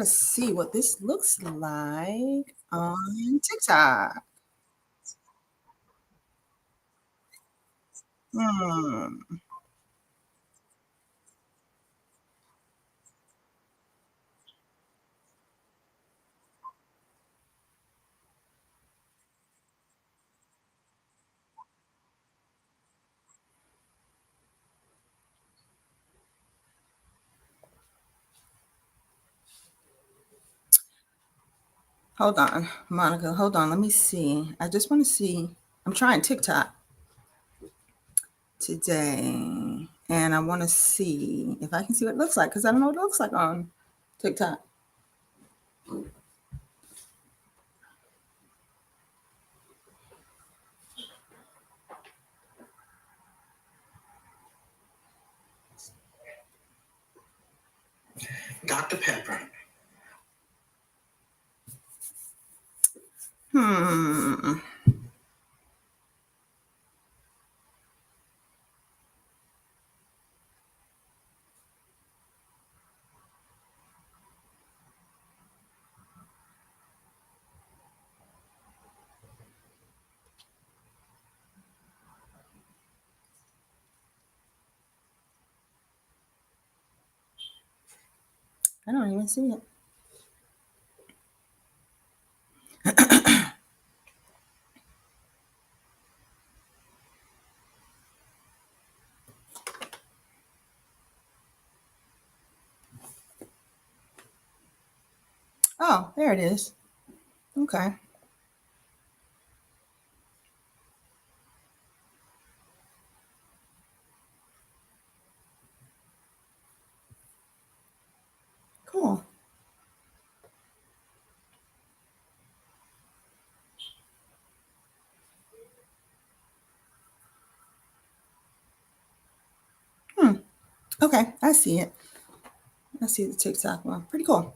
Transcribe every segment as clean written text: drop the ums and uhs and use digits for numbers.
to see what this looks like on TikTok. Hmm. Hold on, Monica. Hold on. Let me see. I just want to see. I'm trying TikTok today, and I want to see if I can see what it looks like because I don't know what it looks like on TikTok. Dr. Pepper. Hmm. I don't even see it. Oh, there it is. Okay. Cool. Hmm. Okay, I see it. I see the TikTok one. Pretty cool.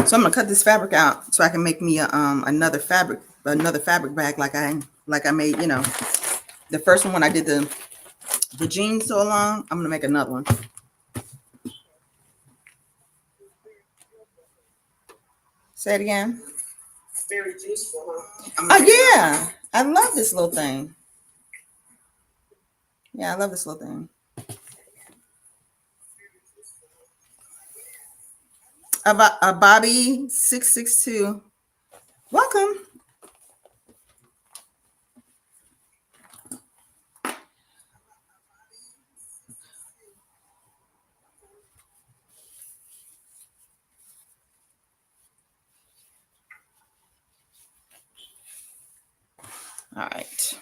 So I'm gonna cut this fabric out so I can make me another fabric bag like I made, the first one when I did the jeans so long. I'm gonna make another one. Say it again. Very useful, huh? Oh yeah, I love this little thing. Yeah, I love this little thing. About a Bobby 662. Welcome. All right.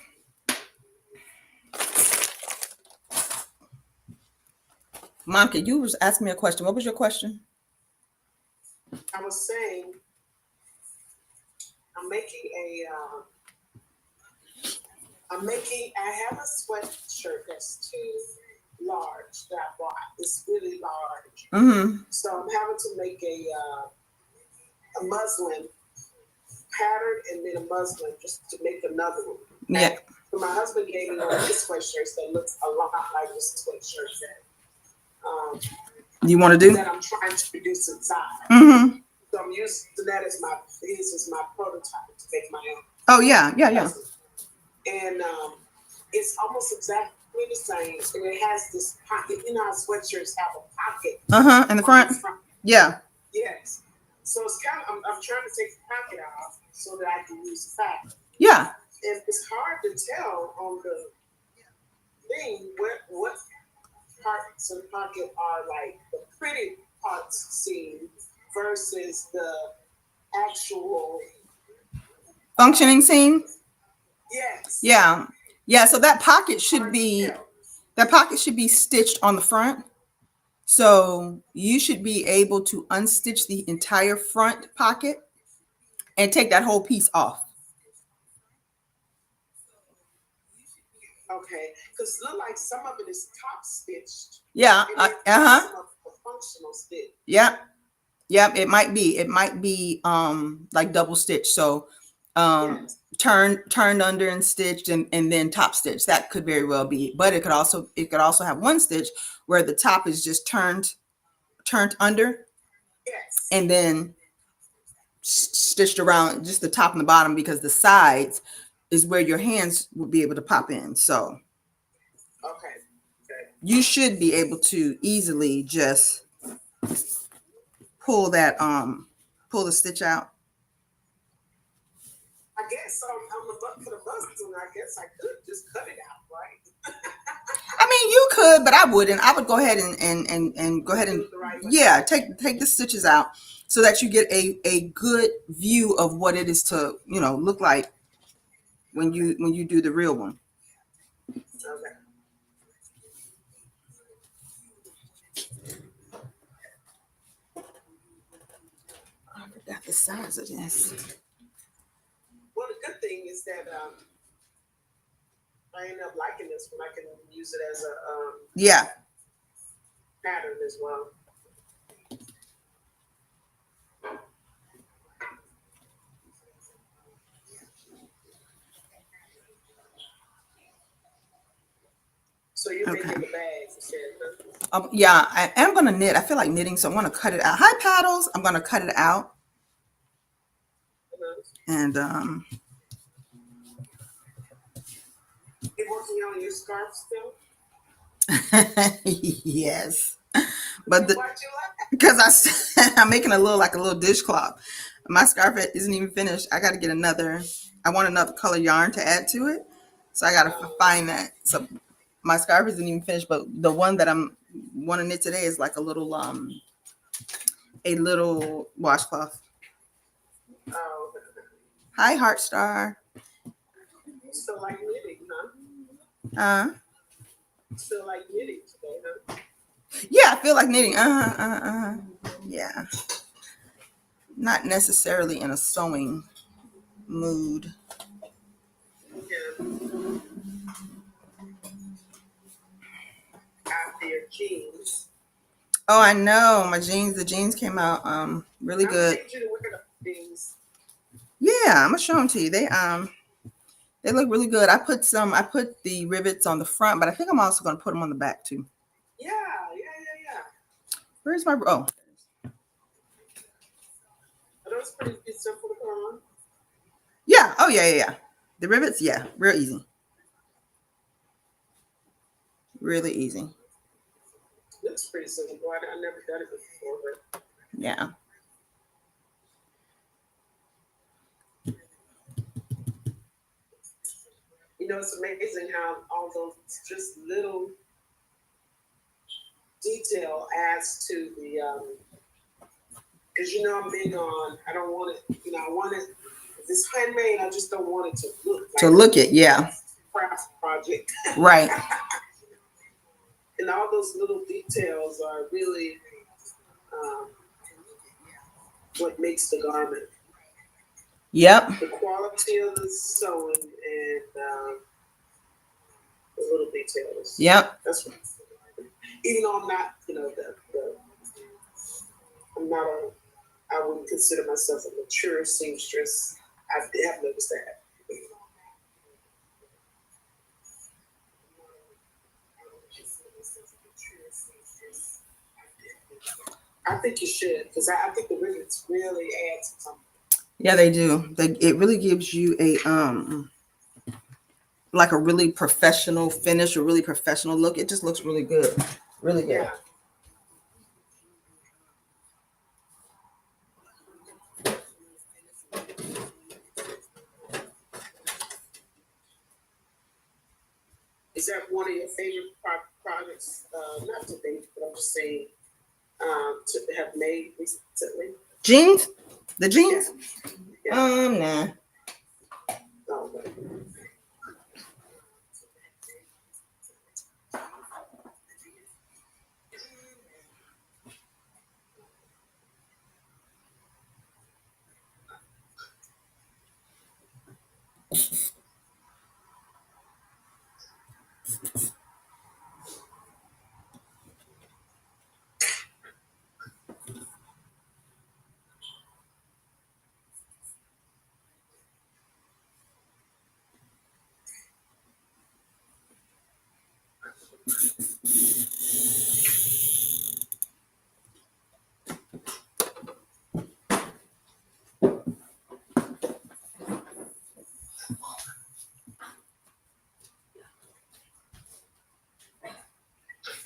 Monica, you was asking me a question. What was your question? I was saying I'm making I have a sweatshirt that's too large that I bought. It's really large. Mm-hmm. So I'm having to make a muslin pattern and then a muslin just to make another one. Yeah. And my husband gave me one of his sweatshirts that looks a lot like this sweatshirt that you want to do? That I'm trying to produce inside. Mm-hmm. So I'm using that as my prototype to make my own. Oh yeah. And it's almost exactly the same. And it has this pocket. You know how sweatshirts have a pocket. Uh-huh. In the front. Yeah. Yes. So it's kind of I'm trying to take the pocket off so that I can use fabric. Yeah. And it's hard to tell on the thing what parts of the pocket are like the pretty parts seen versus the actual functioning seam. Yes. Yeah. Yeah. So that pocket should be stitched on the front. So you should be able to unstitch the entire front pocket and take that whole piece off. Okay, because it look like some of it is top stitched. Yeah. Uh huh. Some of the functional stitch. Yeah. Yep, it might be. It might be like double stitch. So Yes. turned under and stitched and then top stitch. That could very well be. But it could also have one stitch where the top is just turned under Yes. and then stitched around just the top and the bottom, because the sides is where your hands will be able to pop in. So Okay. Okay. you should be able to easily just pull that pull the stitch out. I guess on the for the button, I guess I could just cut it out, right? I mean, you could, but I wouldn't. I would go ahead and go ahead Do and it the right way. yeah, take the stitches out so that you get a good view of what it is to look like when you do the real one. Okay. I forgot the size of this. Well, the good thing is that I end up liking this one. I can use it as a Yeah. pattern as well. So you're making the bags, you said, huh? Yeah, I am gonna knit. I feel like knitting, so I'm gonna cut it out. Hi, paddles. I'm gonna cut it out and You working on your scarf still? yes, but Why'd you like? because I'm making a little dishcloth. My scarf isn't even finished. I got to get another. I want another color yarn to add to it, so I got to find that. So my scarf isn't even finished, but the one that I'm want to knit today is like a little washcloth. Oh, Hi, Heart Star. still like knitting, huh? Uh, Still like knitting today, huh? yeah, I feel like knitting. Yeah, not necessarily in a sewing mood. Yeah. After your jeans. Oh, I know. The jeans came out really I'm gonna good. need you to wear the jeans. Yeah, I'm gonna show them to you. They look really good. I put the rivets on the front, but I think I'm also gonna put them on the back too. Yeah, yeah, yeah, yeah. Where's my oh? Are those pretty simple to put on? Yeah. Oh yeah. The rivets, yeah, real easy. Really easy. Looks pretty simple. I never done it before, but Yeah. it's amazing how all those just little detail adds to the because I'm big on I don't want it, I want it if it's handmade, I just don't want it to look To like look it, yeah. craft project. Right. And all those little details are really um, what makes the garment. Yep. The quality of the sewing and the little details. Yep. That's right. Even though I'm not, I'm not a, I wouldn't consider myself a mature seamstress. I have noticed that. I think you should, because I think the rivets really add to something. Yeah, they do. It really gives you a like a really professional finish, a really professional look. It just looks really good. Really good. Yeah. Is that one of your favorite projects? Not to date, but I'm just saying to have made recently. Jeans? The jeans? Yeah. Nah. Oh, okay.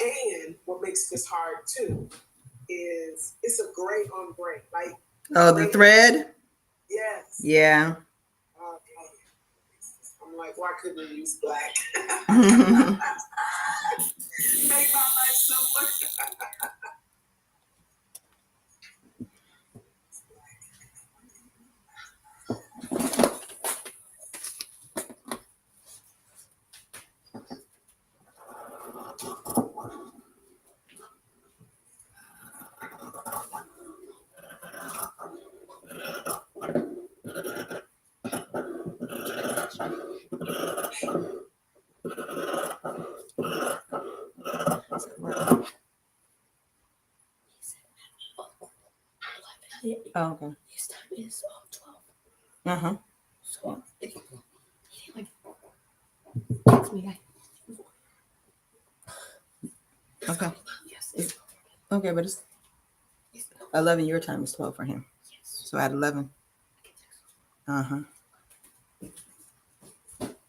And what makes this hard too is it's a gray on gray. Like, oh, the thread? Yes. Yeah. Okay. I'm like, why couldn't we use black? Make my life simpler. Oh, okay. His time is 12. Uh-huh. So he like text me like, Okay. yes. Okay, but it's 11 your time is 12 for him. Yes. So at 11. Uh-huh.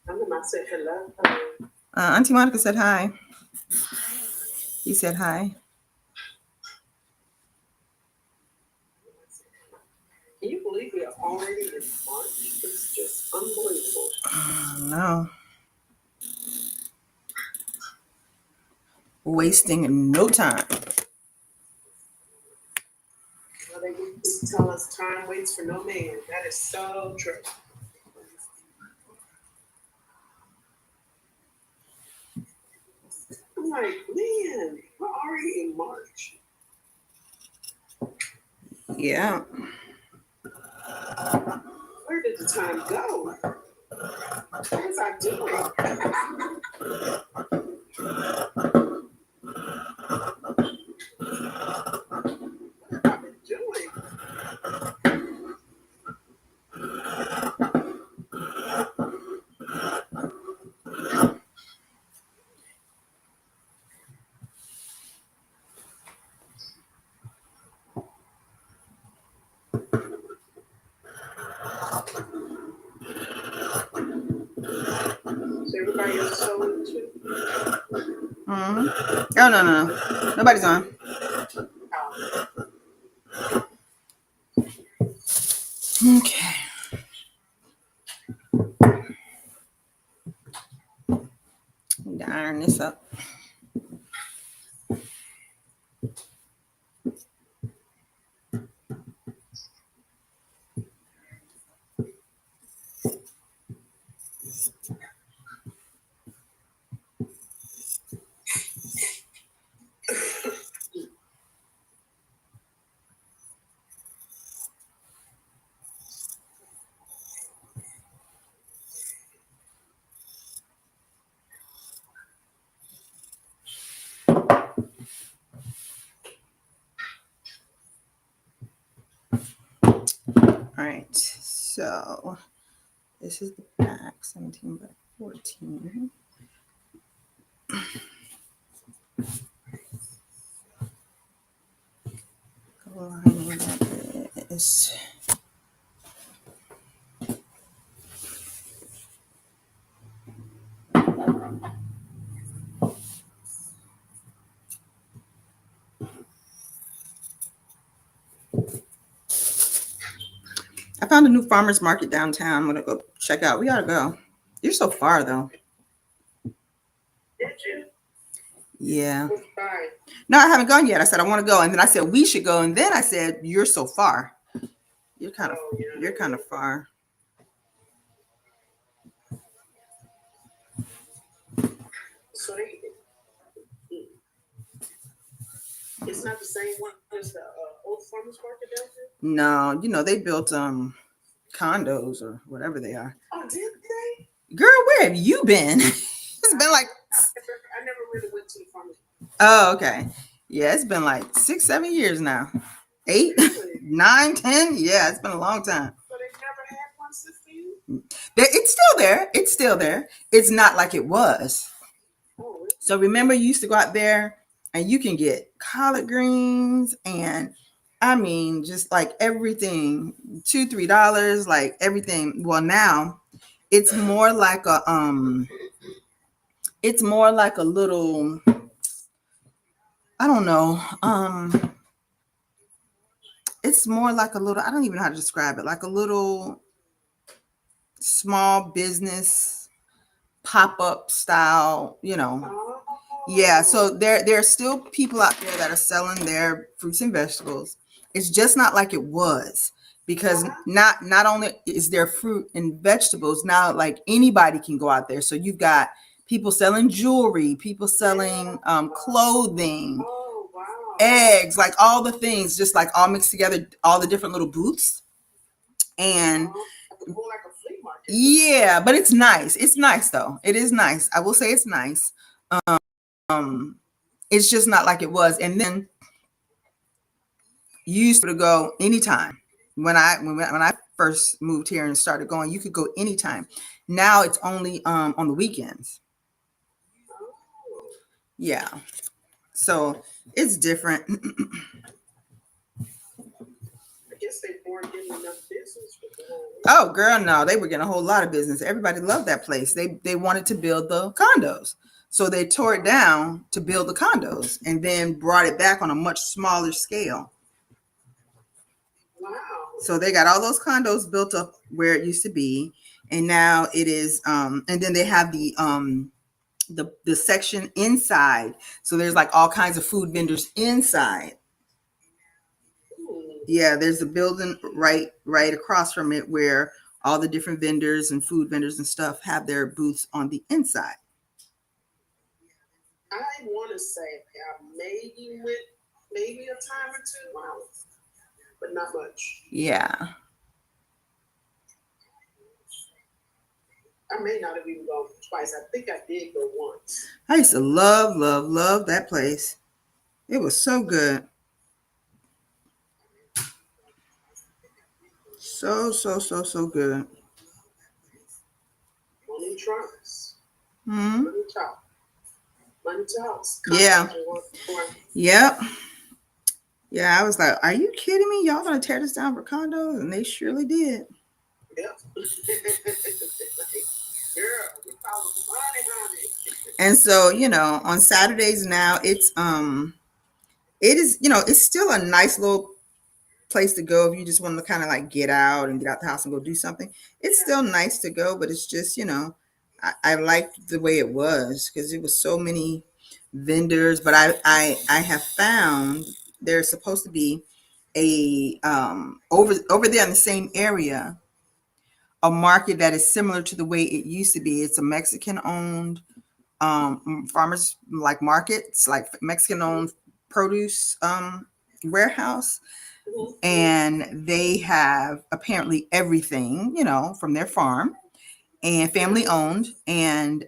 I'm gonna say hello. Auntie Monica said hi. He said hi. Can you believe we are already in March? It's just unbelievable. No. Wasting no time. Well, they used to tell us time waits for no man. That is so true. I'm like, man, we're already in March. Yeah. Where did the time go? What was I doing? What have I been doing? Is everybody else sewing too? Mm-hmm. Oh, no. Nobody's on. Okay. Need to iron this up. All right, so this is the back, 17 by 14. Lining like this. I found a new farmer's market downtown. I'm gonna go check out. We gotta go. You're so far though. Did you? Yeah. Bye. No, I haven't gone yet. I said I want to go, and then I said we should go, and then I said you're so far. You're kind of far. So it's not the same one as the old farmers market down there? No, they built condos or whatever they are. Oh, did they? Girl, where have you been? It's been like I never really went to the farmers market. Oh, okay. Yeah, it's been like 6-7 years now. 8, 9, 10. Yeah, it's been a long time. So they never had one since for you? It's still there. It's still there. It's not like it was. Oh, really? So remember, you used to go out there and you can get collard greens and I mean, just like everything, $2, $3, like everything. Well, now it's more like a little, I don't know. It's more like a little, I don't even know how to describe it, like a little small business pop-up style, Yeah, so there are still people out there that are selling their fruits and vegetables. It's just not like it was because not only is there fruit and vegetables, now like anybody can go out there. So you've got people selling jewelry, people selling clothing, eggs, like all the things, just like all mixed together, all the different little booths. And yeah, but it's nice. It's nice though. It is nice. I will say it's nice. It's just not like it was. And then you used to go anytime. When I first moved here and started going, you could go anytime. Now it's only on the weekends. Yeah. So it's different. I guess they weren't getting enough business with the whole. Oh girl, no, they were getting a whole lot of business. Everybody loved that place. They wanted to build the condos. So they tore it down to build the condos and then brought it back on a much smaller scale. Wow. So they got all those condos built up where it used to be, and now it is and then they have the section inside. So there's like all kinds of food vendors inside. Yeah, there's a building right across from it where all the different vendors and food vendors and stuff have their booths on the inside. I want to say I maybe went maybe a time or two, but not much. Yeah. I may not have even gone twice. I think I did go once. I used to love that place. It was so good. So good. Money tries. Hmm. Money talk. Money talks. Yeah. Yep. Yeah, I was like, are you kidding me? Y'all gonna tear this down for condos? And they surely did. Yep. Girl, we call it money, honey. And so, on Saturdays now, it is, it's still a nice little place to go if you just want to kind of like get out and get out the house and go do something. It's still nice to go, but it's just, I liked the way it was because it was so many vendors. But I have found there's supposed to be a over there in the same area, a market that is similar to the way it used to be. It's a Mexican owned farmers like markets, like Mexican owned produce warehouse. And they have apparently everything, from their farm and family owned. And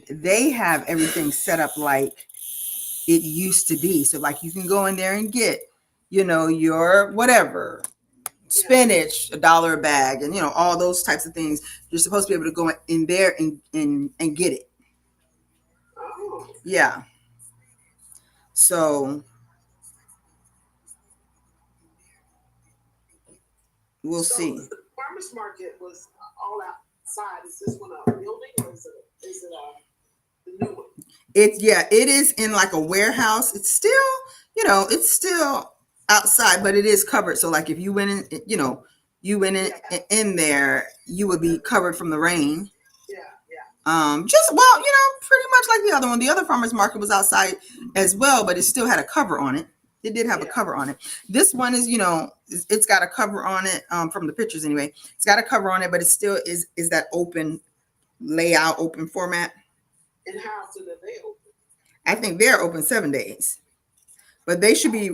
they have everything set up like it used to be. So like you can go in there and get, your whatever, spinach, $1 a bag, and all those types of things. You're supposed to be able to go in there and get it. Oh. Yeah. So we'll see. The farmers market was all outside. Is this one a building or is it the new one? It is in like a warehouse. It's still, it's still outside, but it is covered. So like if you went in, in there, you would be covered from the rain. Just pretty much like the other one. The other farmers market was outside as well, but it still had a cover on it. It did have a cover on it. This one is, it's got a cover on it from the pictures anyway. It's got a cover on it, but it still is that open layout, open format. And how often are they open? I think they're open 7 days, but they should be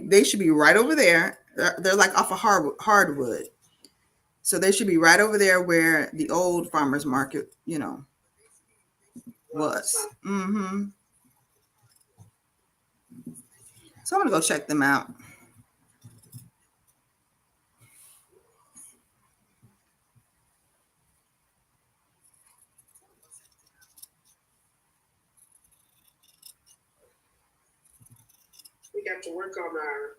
right over there. They're like off of hardwood, so they should be right over there where the old farmers market, was. Mm-hmm. So I'm gonna go check them out. got to work on our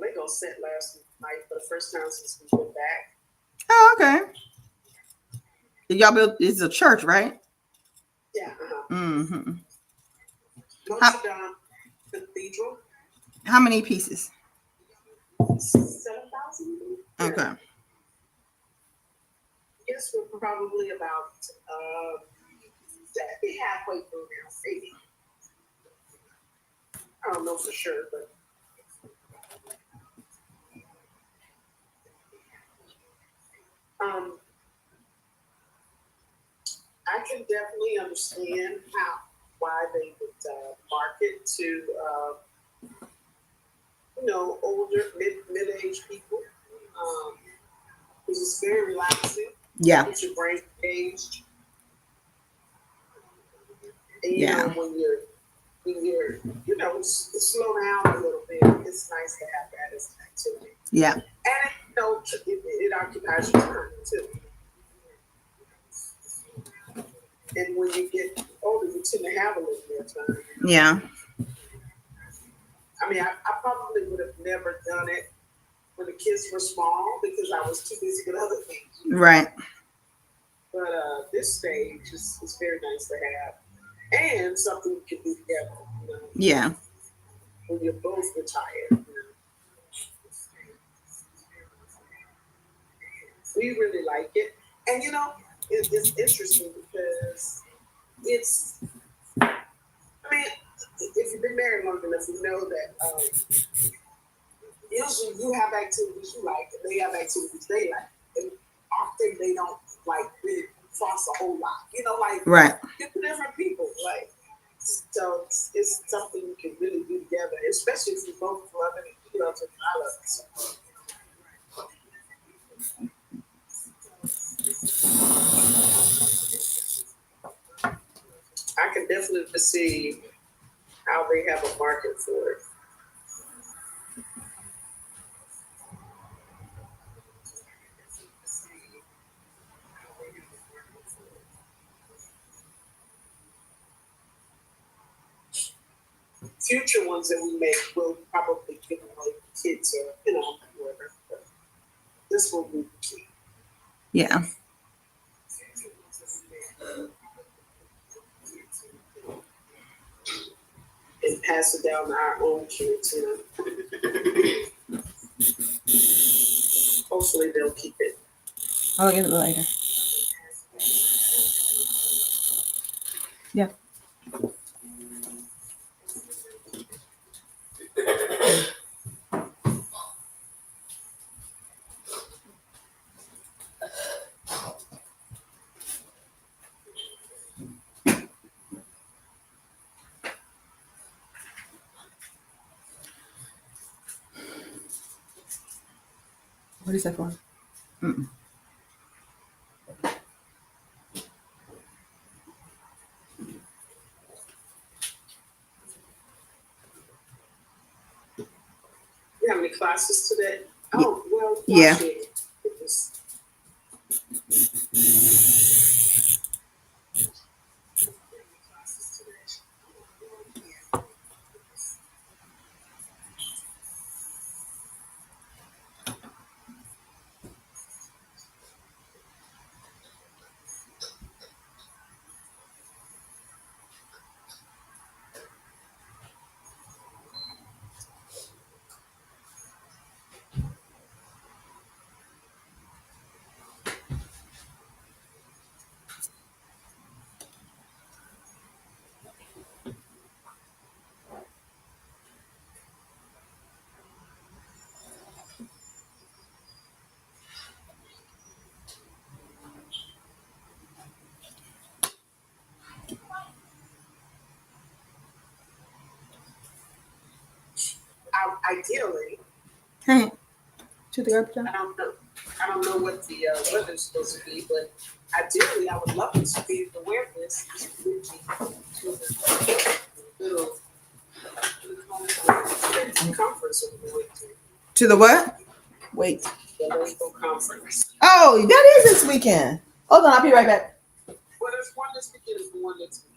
Lego set last night for the first time since we went back. Oh, okay. Y'all built, it's a church, right? Yeah. Mm-hmm. Notre Dame Cathedral. How many pieces? 7,000. Okay. Yes, we're probably about halfway through now, maybe. I don't know for sure, but I can definitely understand why they would market to older mid-aged people. Because it's very relaxing. Yeah. Keeps your brain engaged. And when you're slow down a little bit, it's nice to have that as an activity. Yeah. And it occupies your time too. And when you get older, you tend to have a little more time. Yeah. I mean, I probably would have never done it when the kids were small because I was too busy with other things. Right. But this stage is very nice to have. And something you can do together. Yeah. When you're both retired. We really like it. And it's interesting because it's, I mean, if you've been married long enough, you know that usually you have activities you like and they have activities they like. And often they don't really cross a whole lot. Right. You're different people. So it's something you can really do together, especially if you both love it and you love it and I love it. So. I can definitely see how they have a market for it. Future ones that we make will probably give away kids or whatever. But this one will be key. Yeah. And pass it down to our own kids, Hopefully they'll keep it. I'll get it later. Yeah. What is that for? Mm-mm. You have any classes today? Yeah. Oh, well, Yeah. Ideally, Hey, to the garbage. I don't know what the weather's supposed to be, but ideally, I would love to be able to wear this little conference we're going To the what? Wait. The local conference. Oh, that is this weekend. Hold on, I'll be right back. Well, there's one this weekend and one next week.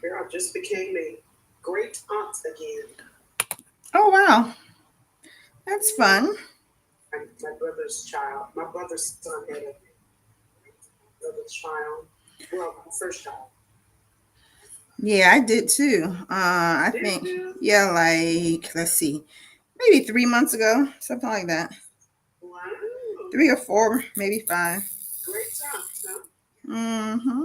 Girl, I just became a great aunt again. Oh, wow. That's fun. My brother's child. My brother's son had a brother's child. Well, my first child. Yeah, I did too. I Did think, you? yeah, like, let's see, maybe 3 months ago, something like that. Wow. 3 or 4, maybe 5. Great time, huh? Mm-hmm.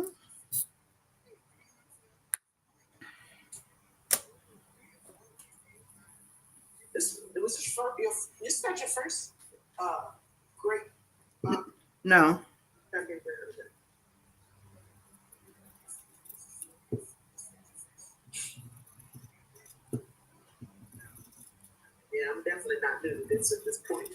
It was this not your first great No. Yeah, I'm definitely not new to this at this point.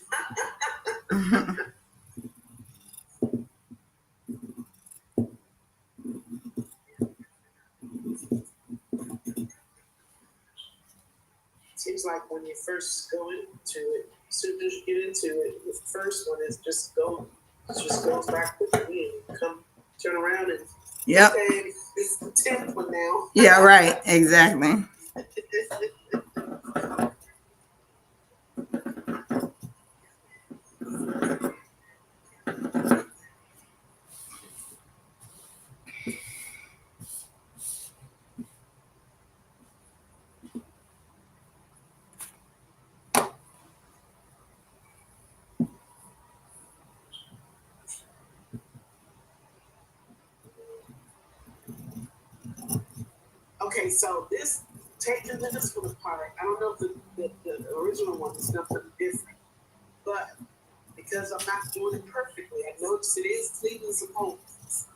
Seems like when you first go into it, as soon as you get into it, the first one is just goes back with the wind. Come turn around and Yep. okay, it's the 10th one now. Yeah, right. Exactly. Okay, so this taking this one apart, I don't know if the original one is nothing different, but because I'm not doing it perfectly, I notice it is leaving some holes.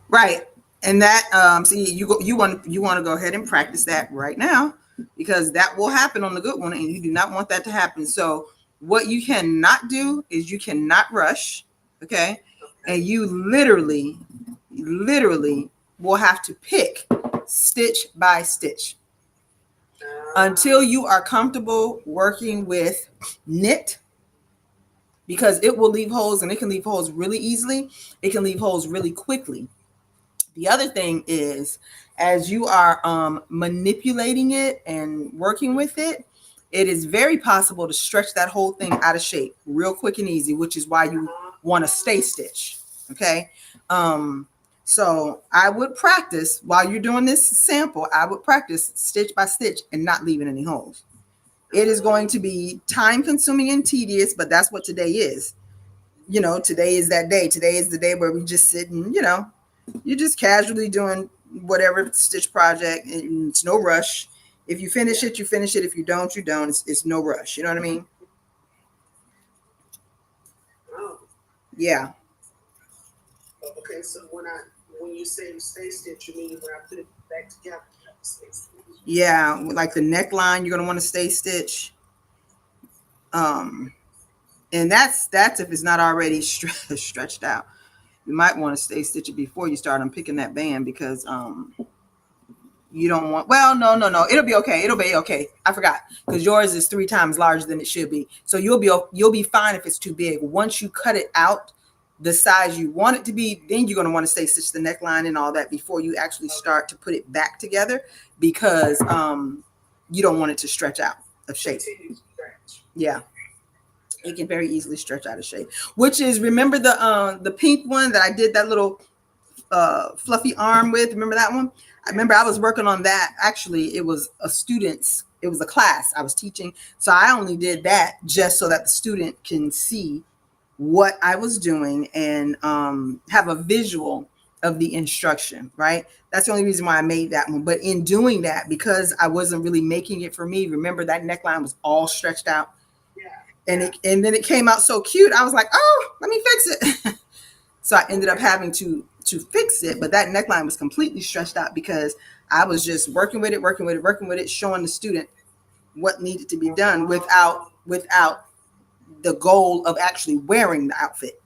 Right. And that see, you want to go ahead and practice that right now, because that will happen on the good one, and you do not want that to happen. So what you cannot do is you cannot rush, okay? And you literally will have to pick stitch by stitch until you are comfortable working with knit, because it will leave holes, and it can leave holes really easily. It can leave holes really quickly. The other thing is, as you are manipulating it and working with it, it is very possible to stretch that whole thing out of shape real quick and easy, which is why you want to stay stitch. Okay. So I would practice while you're doing this sample. I would practice stitch by stitch and not leaving any holes. It is going to be time consuming and tedious, but that's what today is. You know, today is that day. Today is the day where we just sit and, you're just casually doing whatever stitch project, and it's no rush. If you finish it, you finish it. If you don't, you don't. It's no rush. You know what I mean? Oh, Yeah. okay. So when you say stay stitch, you mean when I put it back together, stay stitch. Yeah, like the neckline, you're gonna want to stay stitch. And that's if it's not already stretched out. You might want to stay stitch it before you start unpicking that band, because you don't want, well, no, it'll be okay. I forgot, because yours is 3 times larger than it should be. So you'll be fine if it's too big. Once you cut it out the size you want it to be, then you're going to want to stay stitch the neckline and all that before you actually start to put it back together, because you don't want it to stretch out of shape. Yeah, it can very easily stretch out of shape, which is, remember the pink one that I did that little fluffy arm with? Remember that one? I remember I was working on that. Actually, it was a class I was teaching. So I only did that just so that the student can see what I was doing and have a visual of the instruction, right? That's the only reason why I made that one. But in doing that, because I wasn't really making it for me, remember that neckline was all stretched out. Yeah. And then it came out so cute. I was like, oh, let me fix it. So I ended up having to fix it, but that neckline was completely stretched out because I was just working with it, showing the student what needed to be done without the goal of actually wearing the outfit.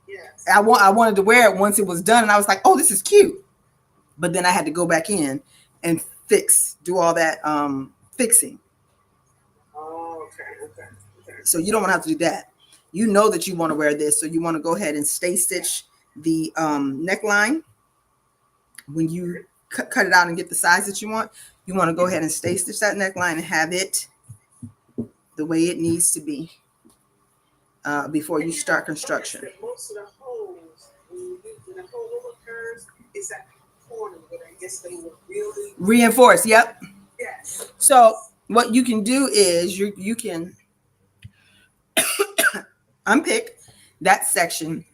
Yes. I wanted to wear it once it was done, and I was like, oh, this is cute. But then I had to go back in and do all that fixing. Oh, okay. So you don't want to have to do that. You know that you want to wear this, so you want to go ahead and stay stitch the neckline. When you cut it out and get the size that you want to go ahead and stay stitch that neckline and have it the way it needs to be before you start construction. Most of the holes, when the hole occurs, is at the corner, but I guess they will really reinforce. Yep. Yes. So what you can do is you can unpick that section,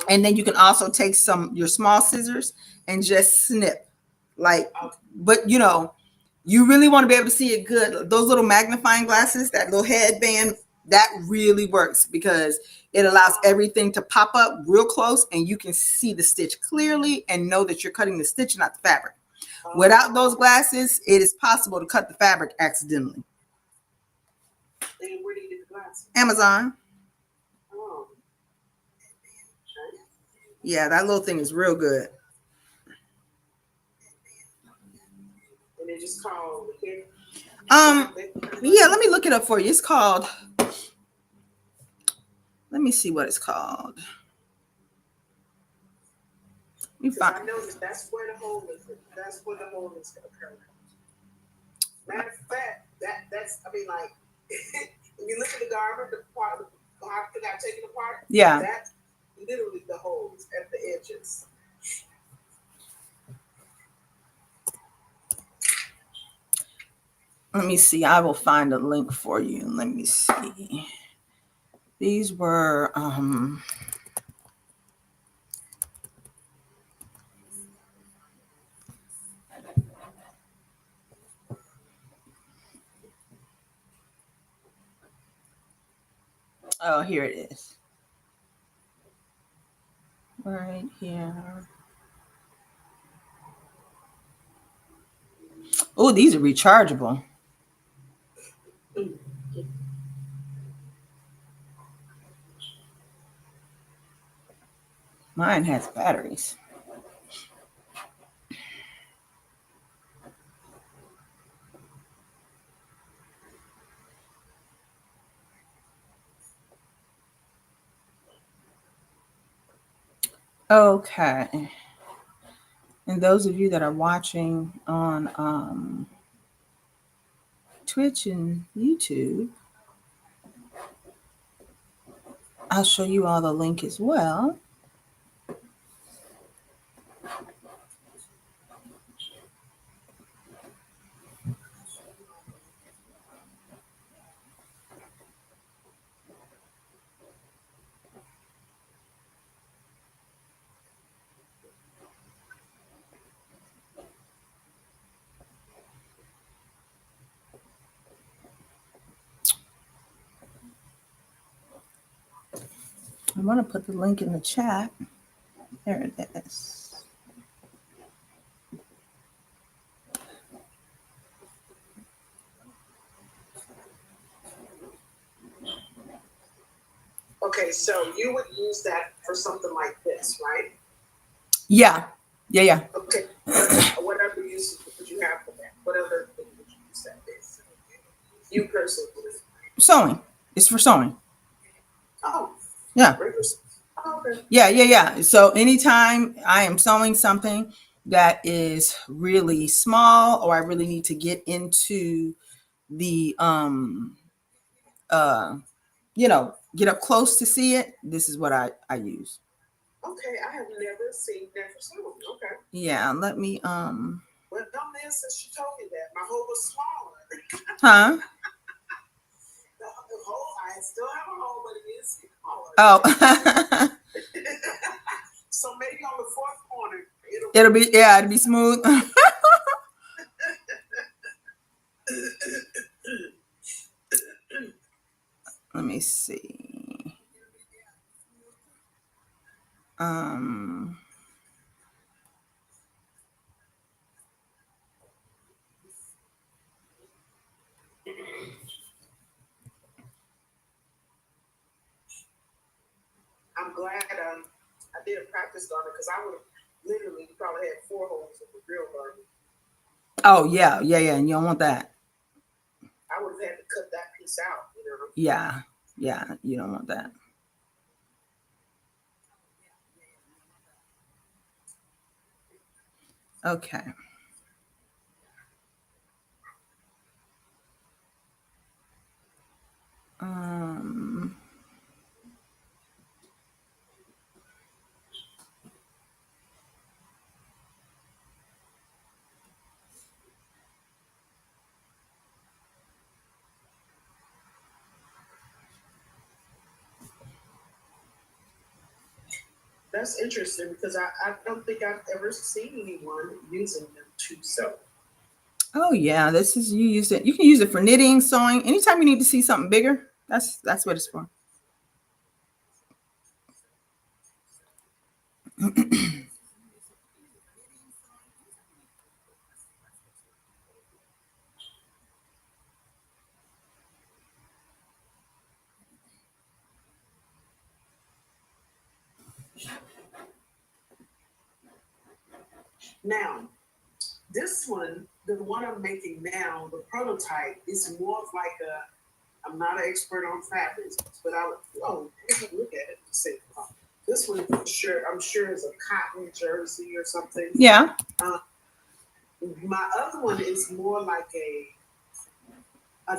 and then you can also take your small scissors and just snip, but you really want to be able to see it good. Those little magnifying glasses, that little headband, that really works because it allows everything to pop up real close, and you can see the stitch clearly and know that you're cutting the stitch, not the fabric. Without those glasses, it is possible to cut the fabric accidentally. Where do you get the glasses? Amazon. Yeah, that little thing is real good. And it's just called yeah, let me look it up for you. It's called, let me see what it's called. I know that's where the hole is. That's where the hole is going to occur. Matter of fact, that's I mean, like, when you look at the garment, the part that got taken apart, yeah, that's literally the holes at the edges. Let me see. I will find a link for you. Let me see. These were Oh, here it is. Right here. Oh, these are rechargeable. Mine has batteries. Okay. And those of you that are watching on Twitch and YouTube, I'll show you all the link as well. I'm going to put the link in the chat. There it is. Okay, so you would use that for something like this, right? Yeah. Okay. What other uses would you have for that? What other thing would you use that with? You personally. Sewing. It's for sewing. Oh. Yeah. Oh, okay. Yeah. So anytime I am sewing something that is really small, or I really need to get into the get up close to see it, this is what I use. Okay, I have never seen that for sewing. Okay. Yeah, let me Well, don't man, since she told me that my hole was smaller. Huh? The hole, I still have a hole, but it is smaller. Oh. So maybe on the fourth corner, it'll be smooth. Let me see. I'm glad I did a practice garment, because I would have literally probably had 4 holes in the real garment. Oh yeah, and you don't want that. I would have had to cut that piece out, you know. Yeah, you don't want that. Okay. That's interesting, because I don't think I've ever seen anyone using them to sew. Oh yeah, this is you use it. You can use it for knitting, sewing. Anytime you need to see something bigger, that's what it's for. Now, this one, the one I'm making now, the prototype, is more of like I'm not an expert on fabrics, but I would look at it and say, this one for sure, I'm sure is a cotton jersey or something. Yeah. My other one is more like a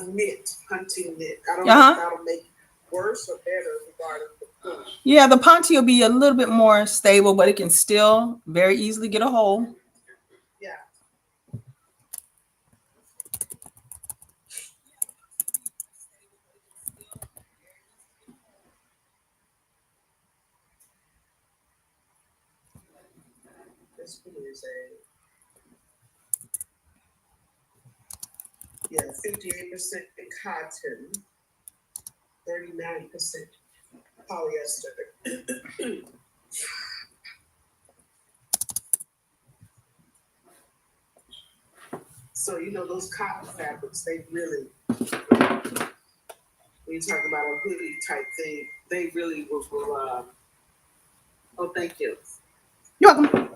knit, hunting knit. I don't know if that'll make it worse or better regarding the food. Yeah, the ponte will be a little bit more stable, but it can still very easily get a hole. Yeah. This one is 58% cotton. 39% polyester. So those cotton fabrics, they really, when you talk about a hoodie type thing, they really will oh, thank you. You're welcome.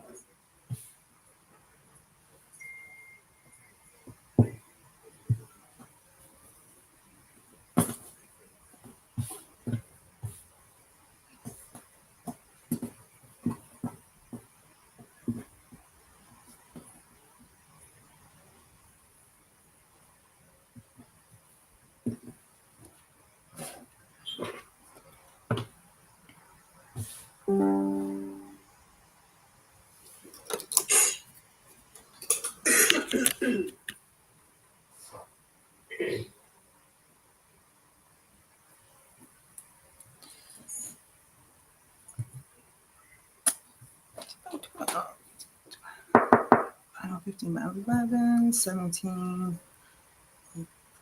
I know 15 by 11, 17,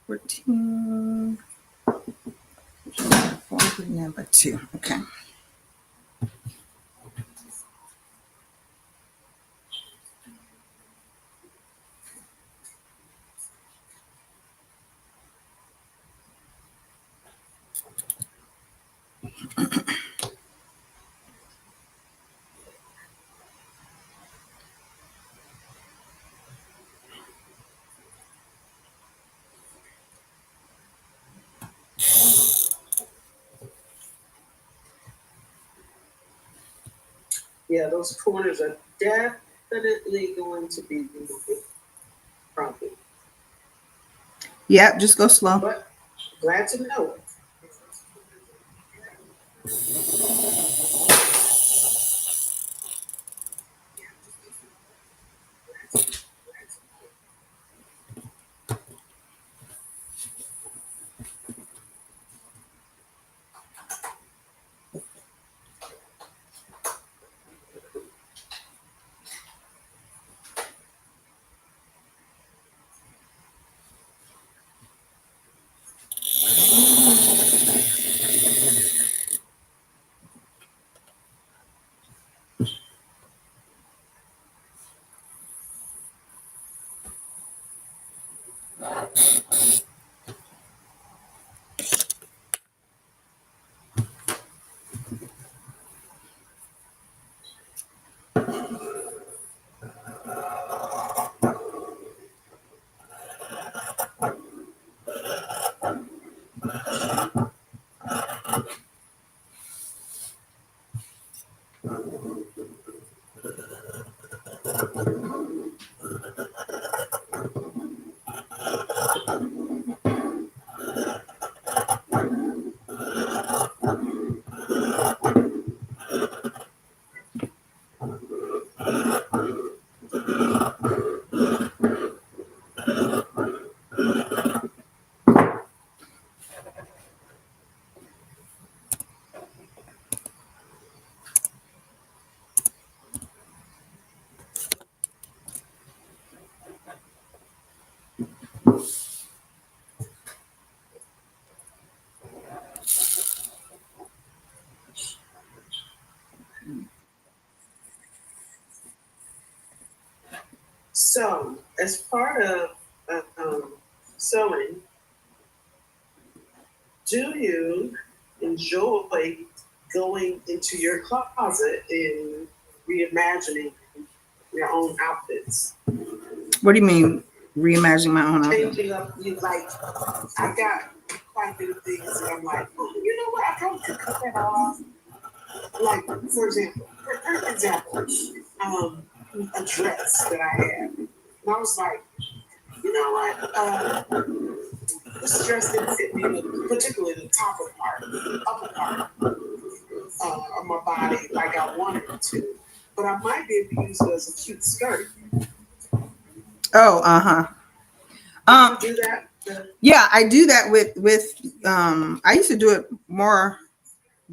14, 4 by 2. Okay. Yeah, those corners are definitely going to be from it. Yeah, just go slow. But glad to know. So, as part of sewing, do you enjoy going into your closet and reimagining your own outfits? What do you mean, reimagining my own outfit? Changing up, I got quite a bit of things that I'm like, oh, you know what? I probably could cut that off. Like, for example, a dress that I had. And I was like, you know what? This dress didn't fit me, particularly the top of the part, upper part of my body like I wanted it to. But I might be able to use it as a cute skirt. Oh, Do that? Yeah, I do that with I used to do it more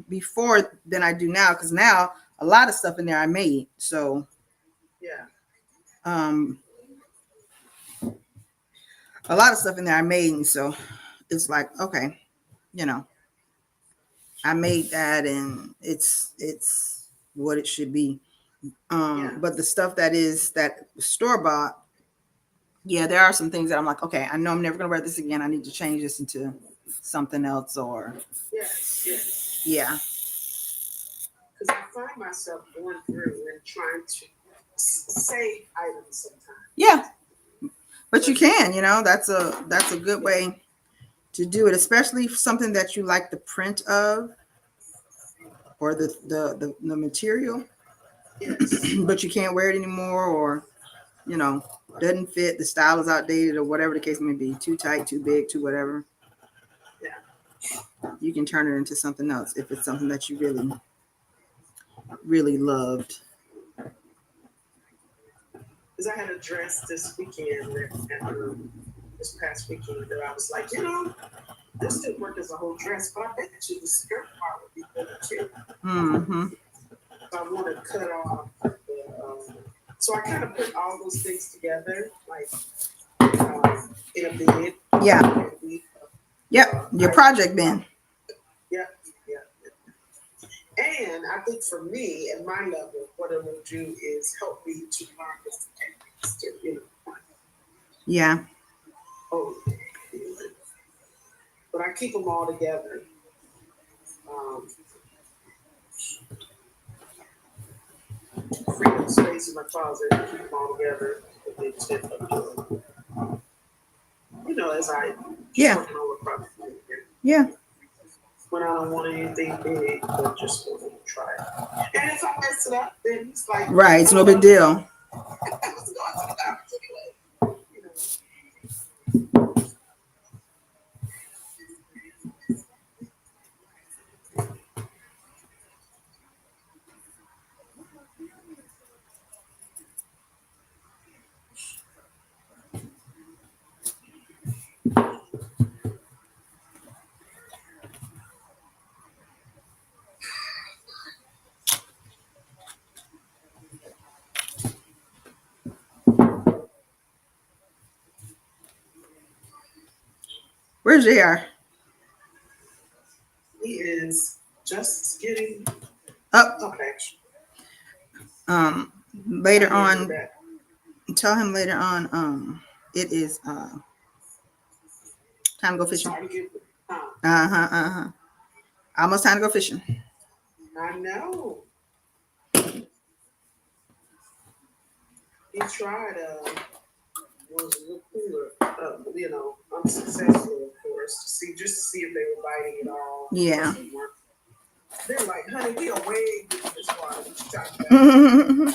before than I do now, because now a lot of stuff in there I made. So yeah. A lot of stuff in there I made, and so it's like, okay, I made that, and it's what it should be. But the stuff that store bought, yeah, there are some things that I'm like, okay, I know I'm never gonna wear this again. I need to change this into something else, or yeah. Because I find myself going through and trying to save items sometimes. Yeah, but you can, that's a good way to do it, especially something that you like the print of or the material, but you can't wear it anymore, or doesn't fit, the style is outdated, or whatever the case may be, too tight, too big, too whatever. Yeah, you can turn it into something else if it's something that you really, really loved. Because I had a dress this weekend, this past weekend, that I was like, this didn't work as a whole dress, but I bet you the skirt part would be better too. Mm-hmm. So I want to cut off so I kind of put all those things together, like in a bid. Yeah. Yep. Your project bin. Yeah. And I think for me, at my level, what it will do is help me to learn this techniques. Yeah. Oh, but I keep them all together. Freedom space in my closet, keep them all together with the intent of doing, as I working over project. Yeah. When I don't want anything big, but just want to try it. And if I mess it up, then it's like right, it's no big deal. Where's JR? He is just getting up. Later on, tell him later on, it is time to go fishing. Almost time to go fishing. I know. He tried was a little cooler, unsuccessful, of course, to see if they were biting at all. Yeah. They're like, honey, we are way deep in this water. What you talking about?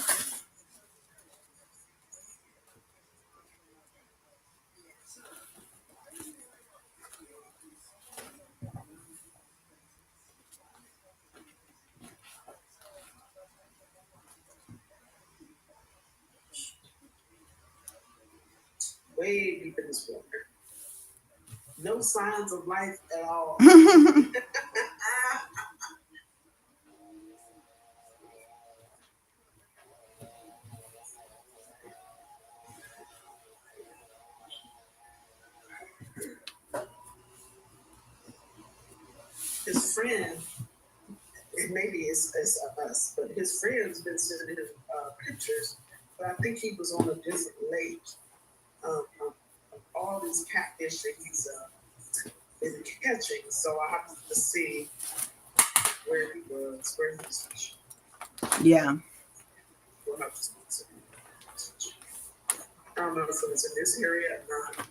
Way deep in this water. No signs of life at all. His friend, maybe it's us, but his friend's been sending him pictures. But I think he was on a different lake. All these catfish that he's been catching, so I have to see where he was fishing. Yeah. We'll have to see. I don't know if it's in this area or not.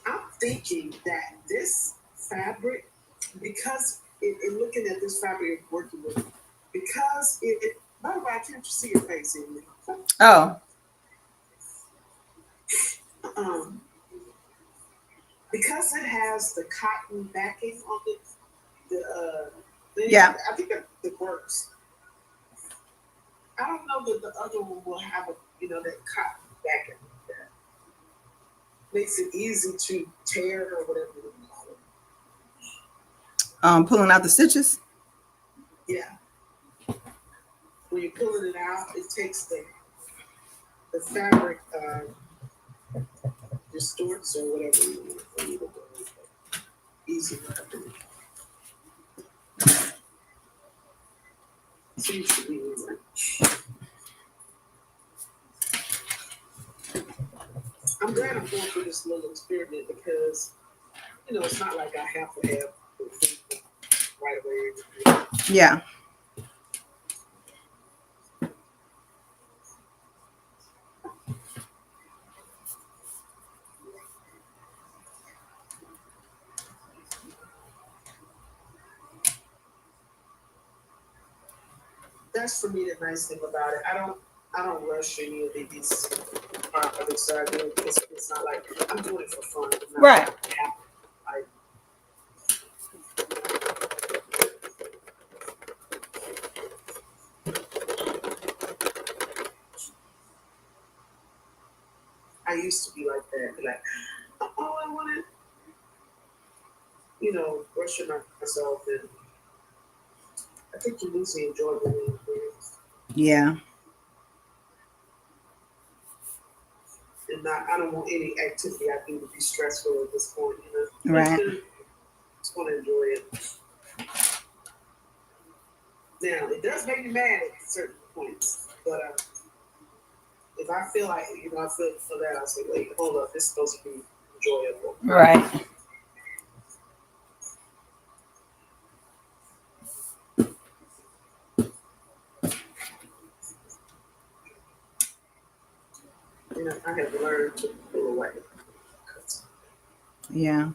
I'm thinking that this fabric, because in looking at this fabric working with, because by the way, I can't see your face in there. Oh. Because it has the cotton backing on it, yeah. I think it works. I don't know that the other one will have that cotton backing that makes it easy to tear or whatever you call it. Pulling out the stitches. Yeah. When you're pulling it out, it takes the fabric distorts or whatever you need to do. Easy. Seems to be easy. I'm glad I'm going through this little experiment because, it's not like I have to have the thing right away. Yeah. That's for me the nice thing about it. I don't rush any of these projects that I do. It's not like I'm doing it for fun. Right. I used to be like that. Be like, oh, I want to, brushing myself, and I think you lose the enjoyment in it. Yeah. And I don't want any activity I do to be stressful at this point, Right. Just want to enjoy it. Now, it does make me mad at certain points, but if I feel like, I feel for that, I'll say, wait, hold up, this is supposed to be enjoyable. Right. I have learned to pull away. Yeah.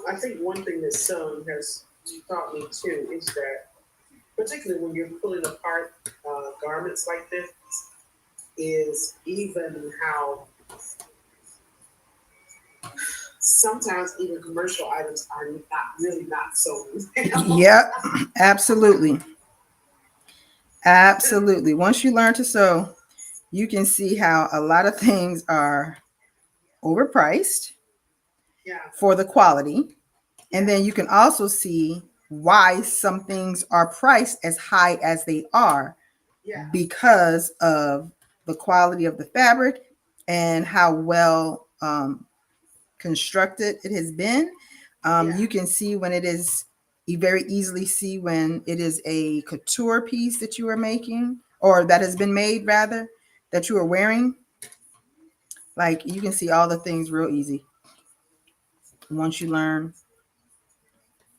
I think one thing that sewing has taught me too is that, particularly when you're pulling apart garments like this, is even how sometimes even commercial items are not sewn. Yep. Absolutely. Absolutely. Once you learn to sew, you can see how a lot of things are overpriced for the quality. And then you can also see why some things are priced as high as they are because of the quality of the fabric and how well constructed it has been. You can see when it is, you very easily see when it is a couture piece that you are making, or that has been made rather, that you are wearing. Like, you can see all the things real easy once you learn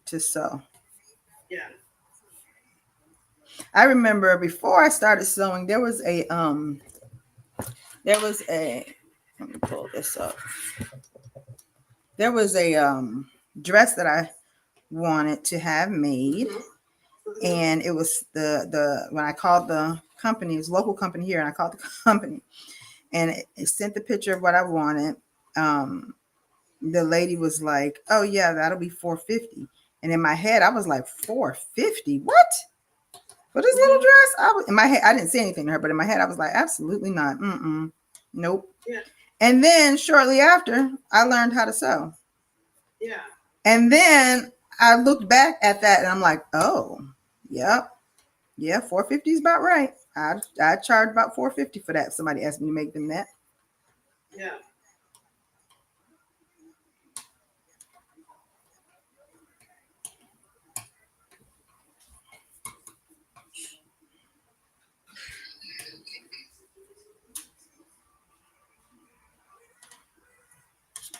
to sew. Yeah. I remember before I started sewing, there was a let me pull this up. There was a dress that I wanted to have made, and it was the when I called the company, it was a local company here, and I called the company, and it sent the picture of what I wanted. The lady was like, "Oh yeah, that'll be $450," and in my head, I was like, "$450? What? For this little dress?" In my head, I didn't say anything to her, but in my head, I was like, "Absolutely not. Nope." Yeah. And then shortly after, I learned how to sew. Yeah. And then I looked back at that and I'm like, oh, yep. Yeah, $450 is about right. I charge about $450 for that. Somebody asked me to make them that. Yeah.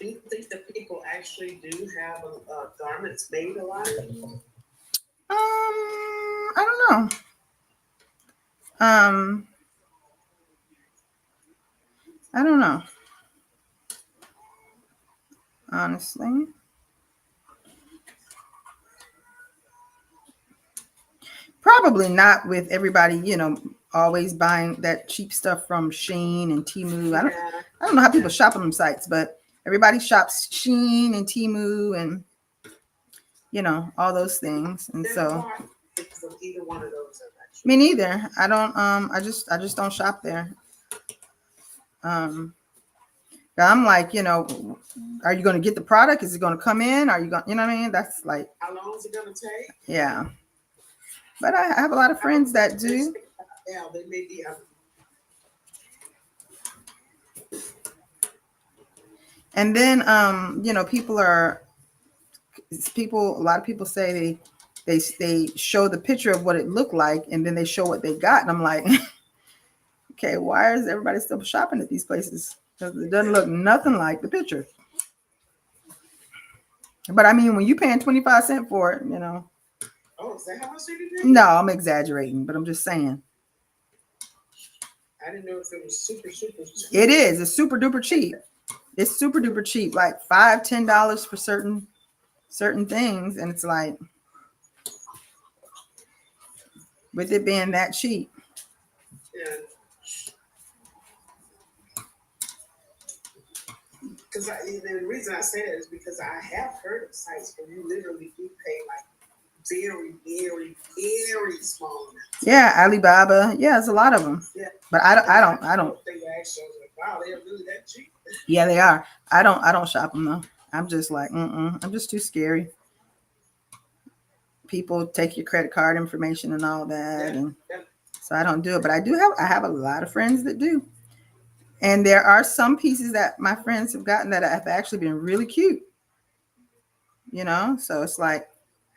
Do you think that people actually do have garments made a lot? I don't know. I don't know. Honestly. Probably not with everybody, always buying that cheap stuff from Shein and Temu. I don't know how people shop on them sites, but everybody shops Shein and Temu and all those things. And so either one of those me neither. I don't I just don't shop there. I'm like, are you going to get the product? Is it going to come in? Are you going, you know what I mean? That's like, how long is it going to take? Yeah. But I have a lot of friends that do. Yeah, they may be. And then, a lot of people say they show the picture of what it looked like and then they show what they got. And I'm like, okay, why is everybody still shopping at these places? Because it doesn't look nothing like the picture. But I mean, when you paying 25 cents for it, Oh, is that how much they did? No, I'm exaggerating, but I'm just saying. I didn't know if it was super cheap. It is. It's super duper cheap. It's super duper cheap, like $5-10 for certain things, and it's like, with it being that cheap. Yeah. Because the reason I say that is because I have heard of sites where you literally do pay like very, very, very small amounts. Yeah, Alibaba. Yeah, there's a lot of them. Yeah. But I don't. They actually like, wow, they're really that cheap. Yeah, they are. I don't shop them though. I'm just like, I'm just too scary. People take your credit card information and all that, and so I don't do it. But I have a lot of friends that do, and there are some pieces that my friends have gotten that have actually been really cute. So it's like,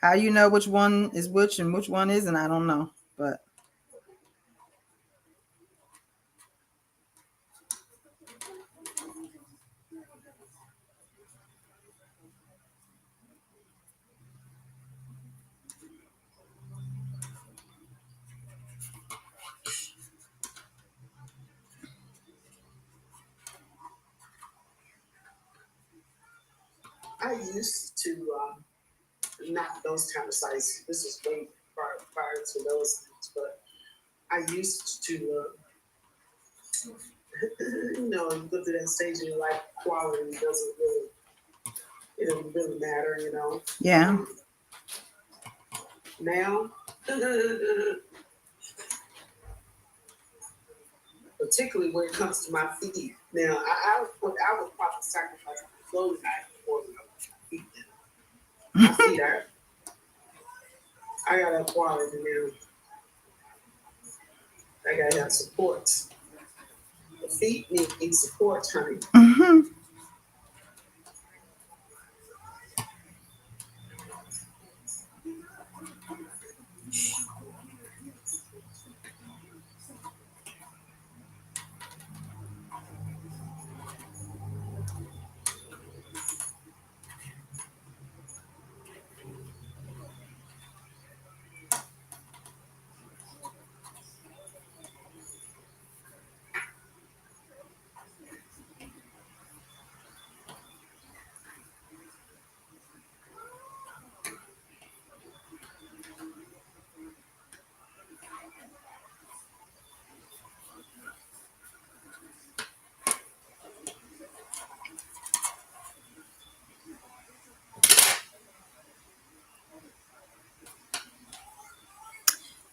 how you know which one is which and which one isn't, I don't know, but. I used to not those kind of sites. This is way prior to those things, but I used to, you go through that stage in your life, quality doesn't really, it doesn't really matter, Yeah. Now, particularly when it comes to my feet. Now, I would probably sacrifice my clothes for my feet. My feet are. I gotta have quality now. I gotta have support. The feet need support, honey. Mm-hmm.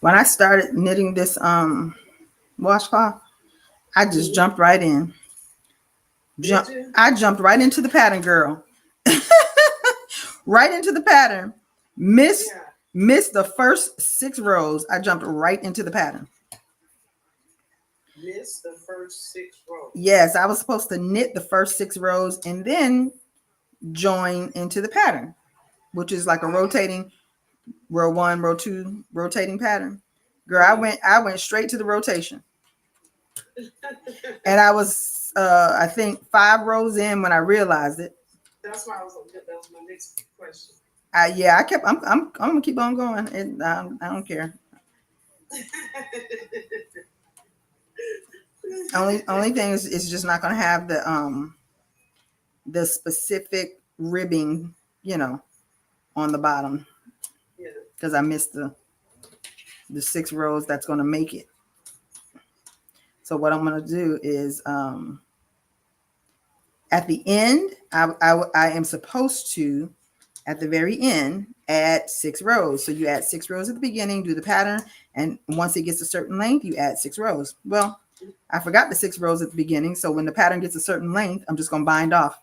When I started knitting this washcloth, I just jumped right in. I jumped right into the pattern, girl. Right into the pattern. Missed the first 6 rows. I jumped right into the pattern. Missed the first 6 rows. Yes, I was supposed to knit the first 6 rows and then join into the pattern, which is like a rotating row 1, row 2, rotating pattern. Girl, I went straight to the rotation. And I was I think 5 rows in when I realized it. That's why I was like, that was my next question. I'm gonna keep on going. I don't care. Only thing is it's just not gonna have the specific ribbing, on the bottom. Yeah. Because I missed the 6 rows that's gonna make it. So what I'm gonna do is at the end, I am supposed to, at the very end, add 6 rows. So you add 6 rows at the beginning, do the pattern, and once it gets a certain length, you add 6 rows. Well, I forgot the 6 rows at the beginning, so when the pattern gets a certain length, I'm just going to bind off.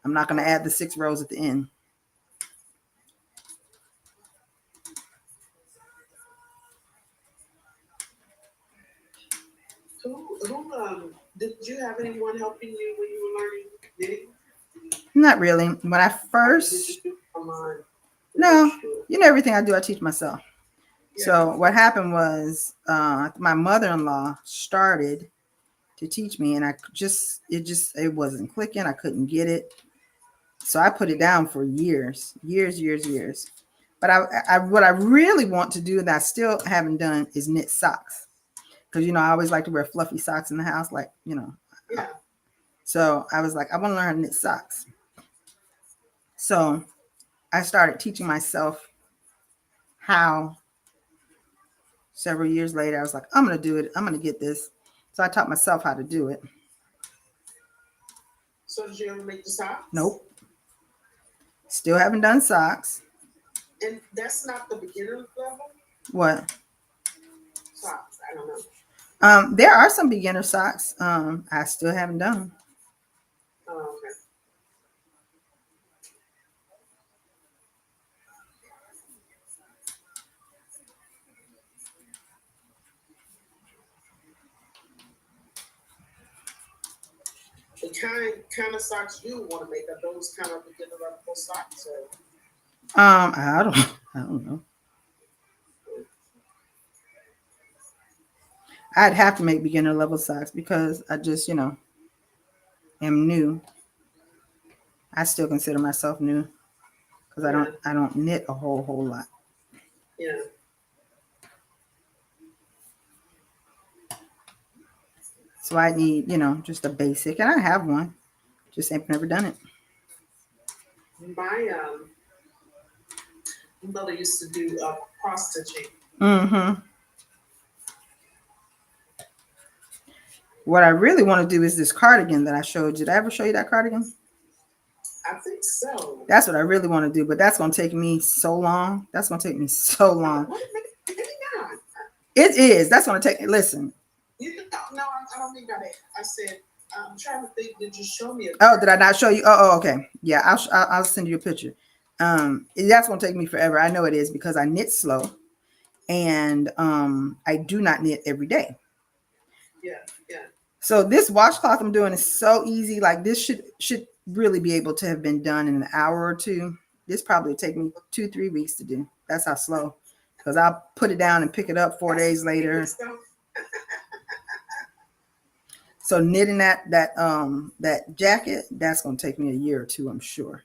I'm not going to add the 6 rows at the end. Did you have anyone helping you when you were learning knitting? Not really. When I first, no, everything I do, I teach myself. Yeah. So what happened was my mother-in-law started to teach me, and it wasn't clicking. I couldn't get it. So I put it down for years. But what I really want to do that I still haven't done is knit socks. Because, I always like to wear fluffy socks in the house, like, Yeah. So I was like, I want to learn how to knit socks. So I started teaching myself how. Several years later, I was like, I'm going to do it. I'm going to get this. So I taught myself how to do it. So did you ever make the socks? Nope. Still haven't done socks. And that's not the beginner level? What? Socks. I don't know. There are some beginner socks. I still haven't done them. Oh, okay. The kind of socks you want to make are those kind of beginner level socks? Or? I don't know. I'd have to make beginner level socks because I just, am new. I still consider myself new because I don't knit a whole lot. Yeah. So I need, just a basic, and I have one. Just ain't never done it. My mother used to do cross stitching. Mm-hmm. What I really want to do is this cardigan that I showed you. Did I ever show you that cardigan? I think so. That's what I really want to do, but that's going to take me so long. It is. That's going to take. Listen. No, I don't mean that. I said, I'm trying to think. Did you show me? Did I not show you? Oh, okay. Yeah, I'll send you a picture. That's going to take me forever. I know it is because I knit slow, and I do not knit every day. Yeah. So this washcloth I'm doing is so easy. Like this should really be able to have been done in an hour or two. This probably would take me 2-3 weeks to do. That's how slow. Because I'll put it down and pick it up 4 days later. So knitting that jacket, that's gonna take me a year or two, I'm sure.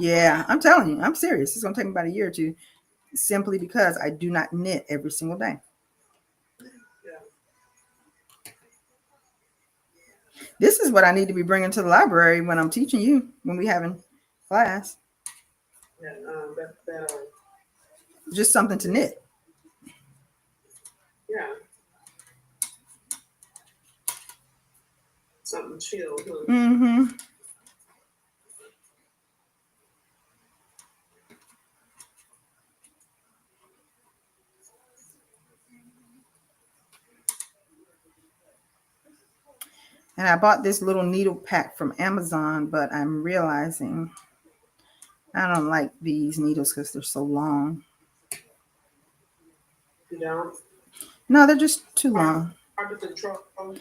Yeah, I'm telling you, I'm serious. It's gonna take me about a year or two, simply because I do not knit every single day. This is what I need to be bringing to the library when I'm teaching you, when we having class. Yeah, just something to knit. Yeah. Something chill. Huh? Mm-hmm. And I bought this little needle pack from Amazon, but I'm realizing I don't like these needles because they're so long. You know, No, they're just too long. hard to control. Not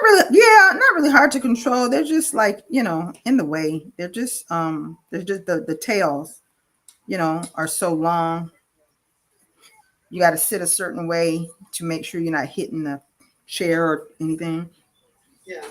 really. Yeah, not really hard to control. They're just like, in the way. They're just the tails, are so long. You got to sit a certain way to make sure you're not hitting the chair or anything. Yeah.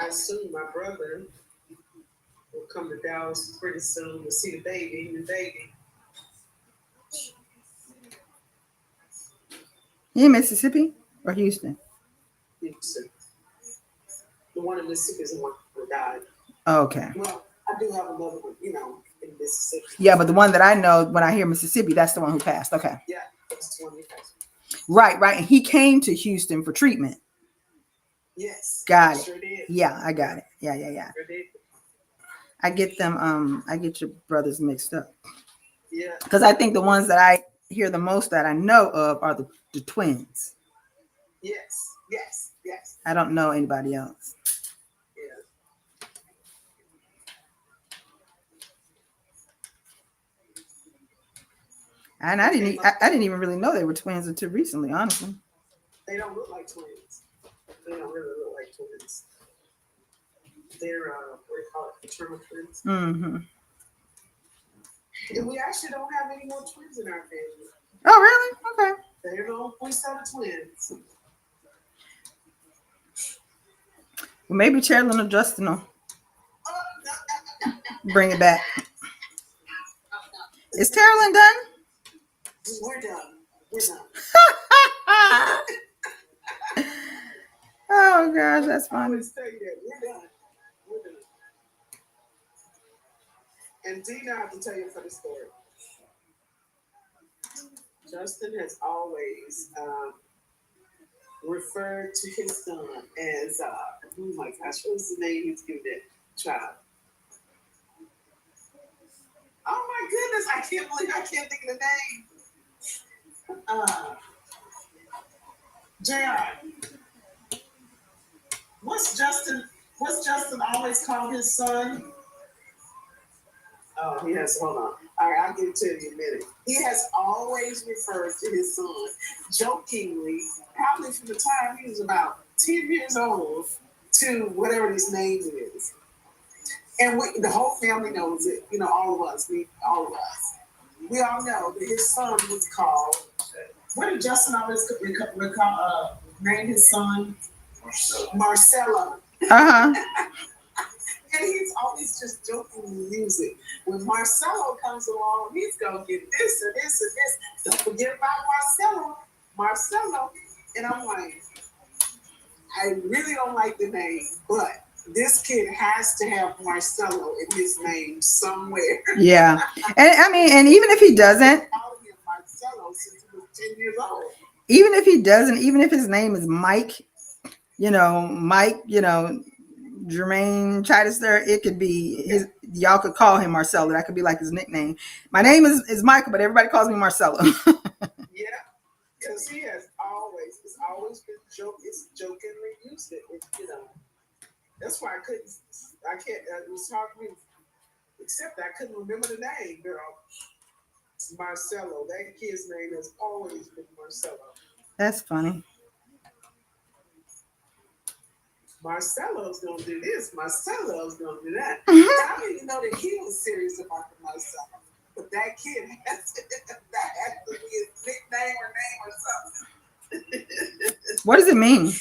I assume my brother will come to Dallas pretty soon to see the baby. You in Mississippi or Houston? Houston. The one in Mississippi is the one that died. Okay. Well, I do have another one, in Mississippi. Yeah, but the one that I know, when I hear Mississippi, that's the one who passed. Okay. Yeah, that's the one who passed. Right. And he came to Houston for treatment. Yes. Got it. Sure did. Yeah, I got it. Yeah. Sure did. I get them. I get your brothers mixed up. Yeah. Because I think the ones that I hear the most that I know of are the twins. Yes. I don't know anybody else. Yeah. And I didn't even really know they were twins until recently, honestly. They don't look like twins. They don't really look like twins. They're what do you call it? Fraternal twins. Mm-hmm. And we actually don't have any more twins in our family. Oh, really? Okay. They're the only set of twins. Well, maybe Chairlin or Justin will bring it back. Is Carolyn done? We're done. Oh gosh, that's I funny. always tell you that we're done. And Dina, I have to tell you a funny story. Justin has always referred to his son as oh my gosh, what was the name he's given that child? Oh my goodness, I can't think of the name. JR. What's Justin always called his son? Oh, he has, hold on. All right, I'll give it to you in a minute. He has always referred to his son jokingly, probably from the time he was about 10 years old to whatever his name is. And the whole family knows it, all of us. We all know that his son was called, what did Justin always name his son? Marcelo. Uh-huh. And he's always just jokingly use it. When Marcelo comes along, he's going to get this and this and this. Don't forget about Marcelo. And I'm like, I really don't like the name, but this kid has to have Marcelo in his name somewhere. Yeah. And even if he doesn't, calling him Marcelo since he was 10 years old. Even if he doesn't, even if his name is Mike, Jermaine Chichester, it could be his. Y'all could call him Marcelo. That could be like his nickname. My name is Michael, but everybody calls me Marcelo. Yeah, because it's always been jokingly used. That's why it was hard for me, except I couldn't remember the name, girl. It's Marcelo. That kid's name has always been Marcelo. That's funny. Marcelo's gonna do this. Marcelo's gonna do that. I didn't even know that he was serious about the Marcelo. But that kid has to be his nickname or name or something. What does it mean?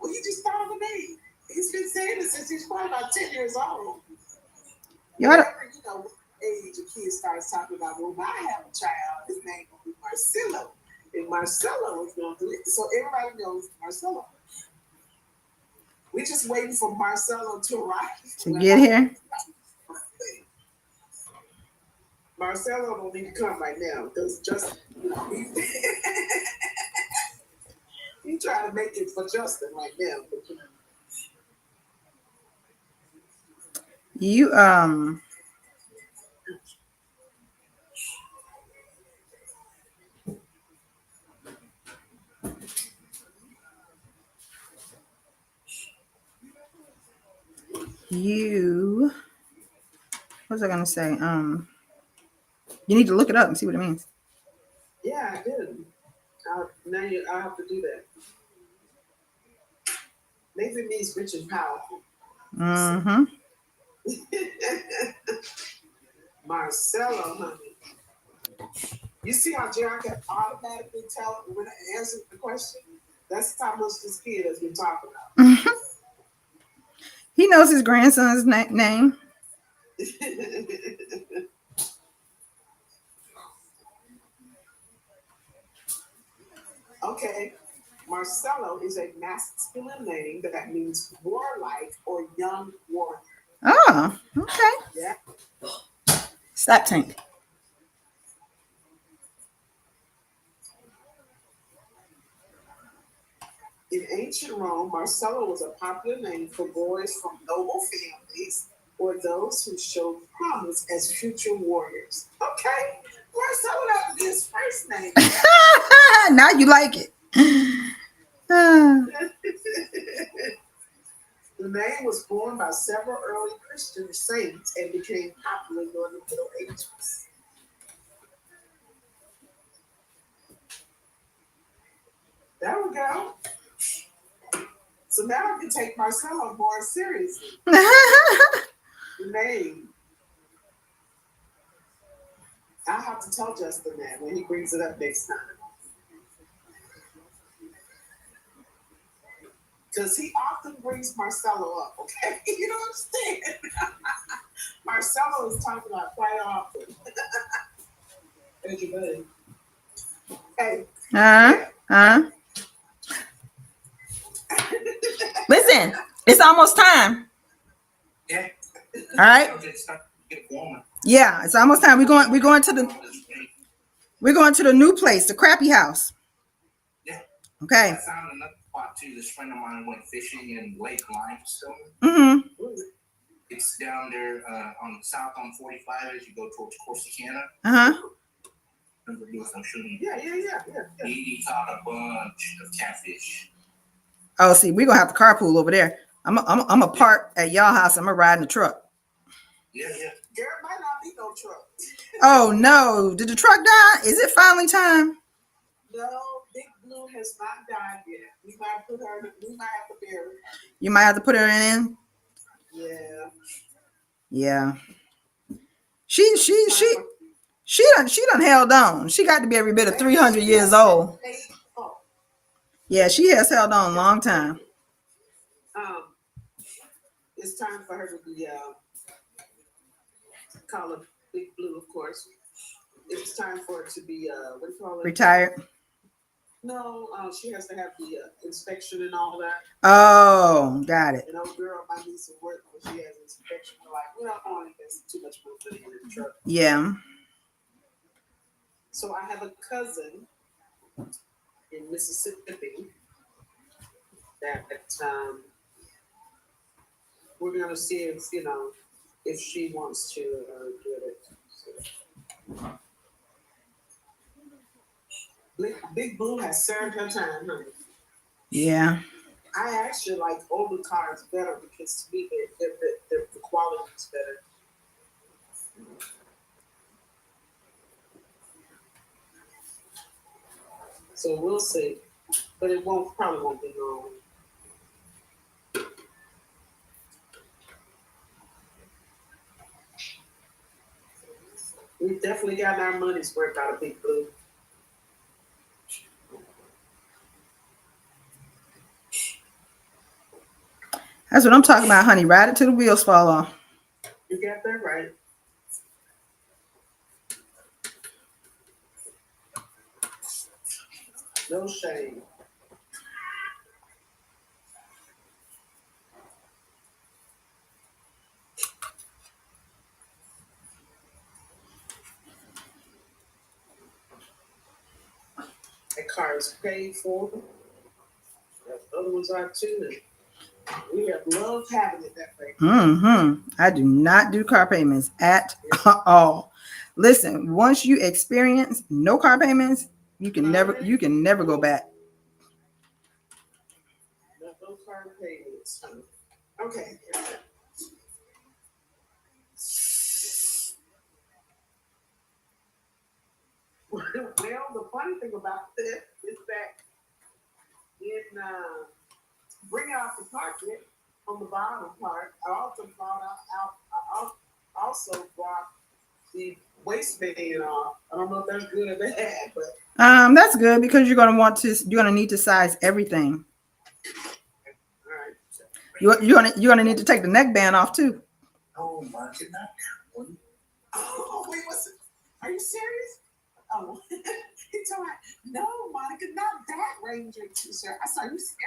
Well, he just thought of a name. He's been saying it since he's probably about 10 years old. Whenever, age a kid starts talking about, well, when I have a child, his name will be Marcelo. And Marcelo is gonna do it. So everybody knows Marcelo. We just waiting for Marcelo to arrive. To get here. Marcelo don't need to come right now because just he trying to make it for Justin right now. You what was I gonna say? You need to look it up and see what it means. Yeah, I did. I have to do that. Maybe it means rich and powerful. Mm-hmm. Marcelo, honey. You see how Jared can automatically tell when I answer the question? That's how much this kid has been talking about. He knows his grandson's name. Okay. Marcelo is a masculine name that means warlike or young warrior. Oh, okay. Yeah. Stop, Tank. In ancient Rome, Marcelo was a popular name for boys from noble families or those who showed promise as future warriors. Okay, Marcelo, that would be his first name. Now you like it. The name was born by several early Christian saints and became popular during the Middle Ages. There we go. So now I can take Marcelo more seriously. The name. I'll have to tell Justin that when he brings it up next time. Because he often brings Marcelo up, okay? You don't understand. Marcelo is talking about quite often. Thank you, buddy. Hey. Listen, it's almost time. Yeah. All right. Yeah, it's almost time. We're going to the new place, the Crappy House. Yeah. Okay. I found another spot too. This friend of mine went fishing in Lake Limestone. Mm-hmm. It's down there on south on 45 as you go towards Corsicana. Uh-huh. Remember doing some shooting? Yeah. He caught a bunch of catfish. Oh, see, we're gonna have to carpool over there. I'm a park at y'all house. I'm gonna ride in the truck. Yeah. There might not be no truck. Oh no! Did the truck die? Is it finally time? No, Big Blue has not died yet. We might have to bury her. You might have to put her in. Yeah. Yeah. She done held on. She got to be every bit of 300 years old. Yeah, she has held on a long time. It's time for her to be call her Big Blue, of course. It's time for her to be what do you call it? Retired. No, she has to have the inspection and all that. Oh, got it. And old girl might need some work when she has inspection. Like, we don't want to invest too much money in the truck. Yeah. So I have a cousin in Mississippi that we're gonna see if she wants to do it. So. Big Blue has served her time, honey. Yeah. I actually like older cars better because to me the quality is better. So we'll see, but it probably won't be long. We've definitely gotten our money's worth out of Big Blue. That's what I'm talking about, honey. Ride it till the wheels fall off. You got that right. No shame. car is paid for. Other ones are too. And we have loved having it that way. I do not do car payments at all. Listen, once you experience no car payments, you can never go back. No car payments. Okay. Well, the funny thing about this is that in bringing out the pocket on the bottom part, I also brought the waistband off. I don't know if that's good or bad, but that's good because you're gonna need to size everything. all right. You're gonna need to take the neckband off too. Oh my goodness. Oh wait, are you serious? Oh, he told me, no, Monica, not that Ranger t-shirt. I said, are you serious?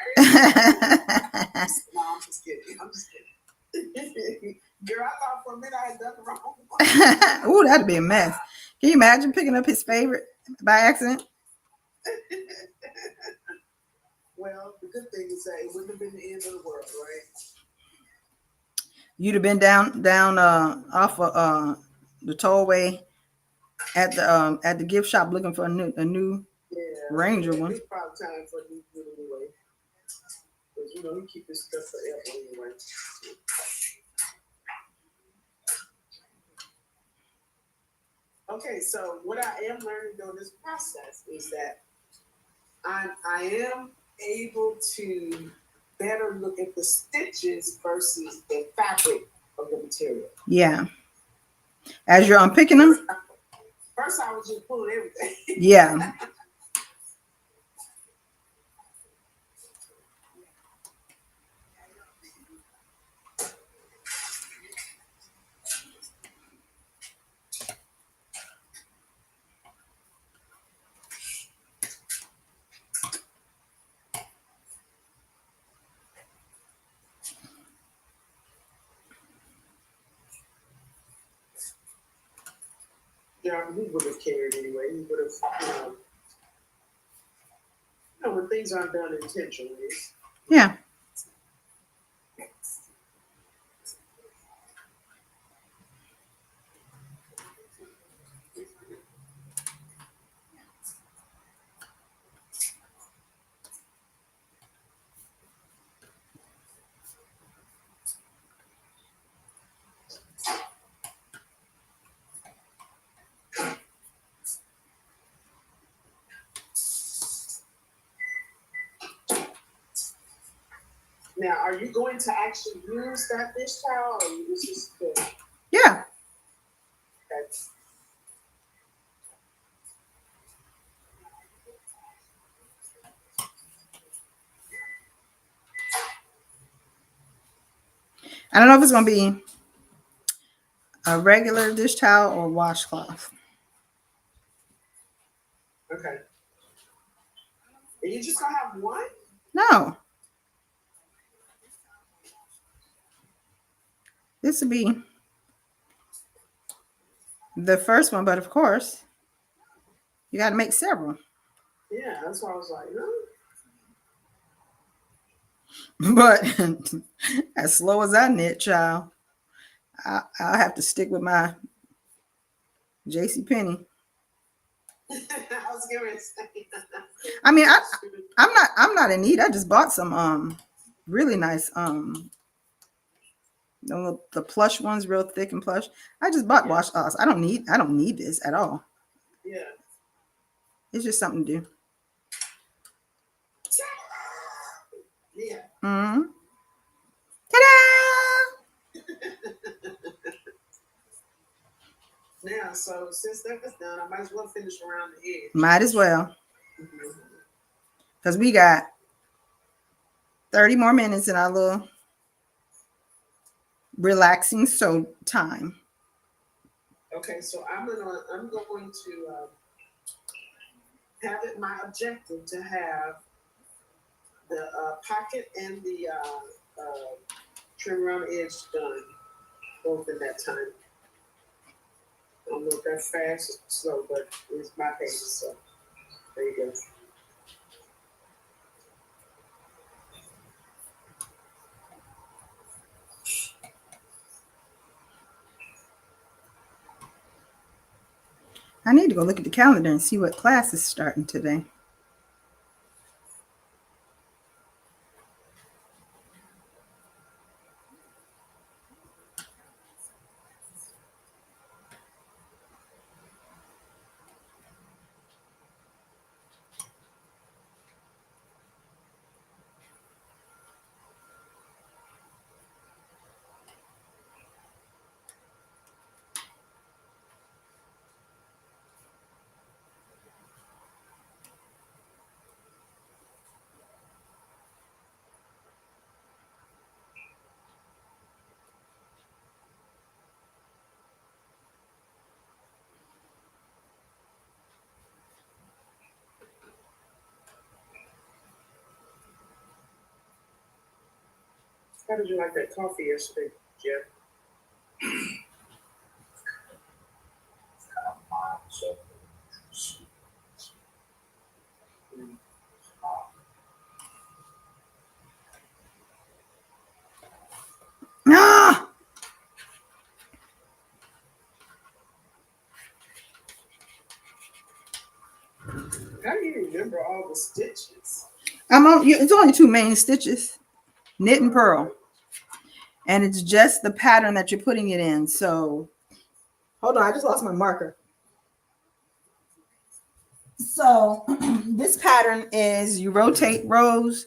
No, I'm just kidding. Girl, I thought for a minute I had done the wrong one. Ooh, that'd be a mess. Can you imagine picking up his favorite by accident? Well, the good thing is that it wouldn't have been the end of the world, right? You'd have been down off of the tollway at the gift shop looking for a new Ranger one. It's probably time for a new one anyway. Because he keep his stuff forever anyway. Okay, so what I am learning during this process is that I am able to better look at the stitches versus the fabric of the material. Yeah. As you're unpicking them? First I was just pulling everything. Yeah. Yeah, he would have cared anyway. He would have, when things aren't done intentionally. Yeah. Now, are you going to actually use that dish towel, or you just Yeah. That's I don't know if it's gonna be a regular dish towel or washcloth. okay. Are you just gonna have one? No. This would be the first one, but of course, you got to make several. Yeah, that's why I was like, no. But as slow as I knit, child, I'll have to stick with my JCPenney. I was going to say. I mean, I'm not in need. I just bought some really nice the plush ones, real thick and plush. I just bought washcloths. I don't need this at all. Yeah. It's just something to do. Yeah. Mm-hmm. Ta-da! Now, so since that's done, I might as well finish around the edge. Might as well. Because we got 30 more minutes in our little relaxing sew time. Okay, so I'm going to have it my objective to have the pocket and the trim around the edge done both in that time. I don't know if that's fast or slow, but it's my pace, so there you go. I need to go look at the calendar and see what class is starting today. How did you like that coffee yesterday, Jeff? Ah! How do you remember all the stitches? It's only 2 main stitches, knit and purl. And it's just the pattern that you're putting it in. So, hold on, I just lost my marker. So, this pattern is you rotate rows,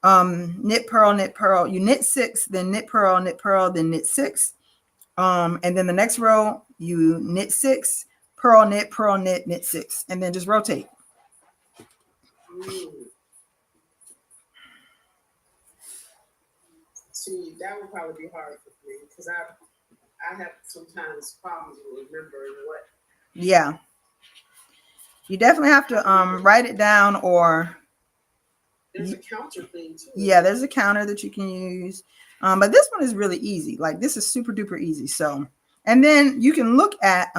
knit, purl. You knit 6, then knit, purl, then knit 6. And then the next row, you knit 6, purl, knit 6, and then just rotate. See, that would probably be hard for me because I have sometimes problems with remembering what. Yeah. You definitely have to write it down, or there's a counter thing too. Yeah, there's a counter that you can use. But this one is really easy. Like, this is super duper easy. So, and then you can look at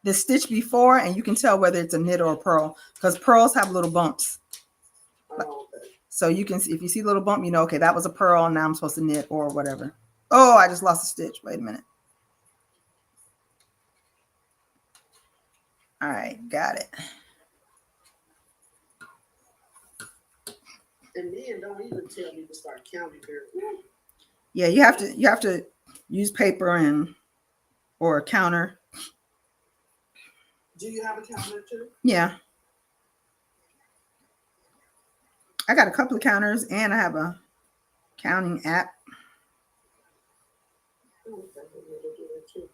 the stitch before, and you can tell whether it's a knit or a purl, because pearls have little bumps. Oh, okay. So you can see, if you see a little bump, you know, okay, that was a purl, and now I'm supposed to knit or whatever. Oh, I just lost a stitch. Wait a minute. All right, got it. And then don't even tell me to start counting here. Yeah, you have to use paper or a counter. Do you have a counter too? Yeah. I got a couple of counters, and I have a counting app. Oh, okay. We'll do that too.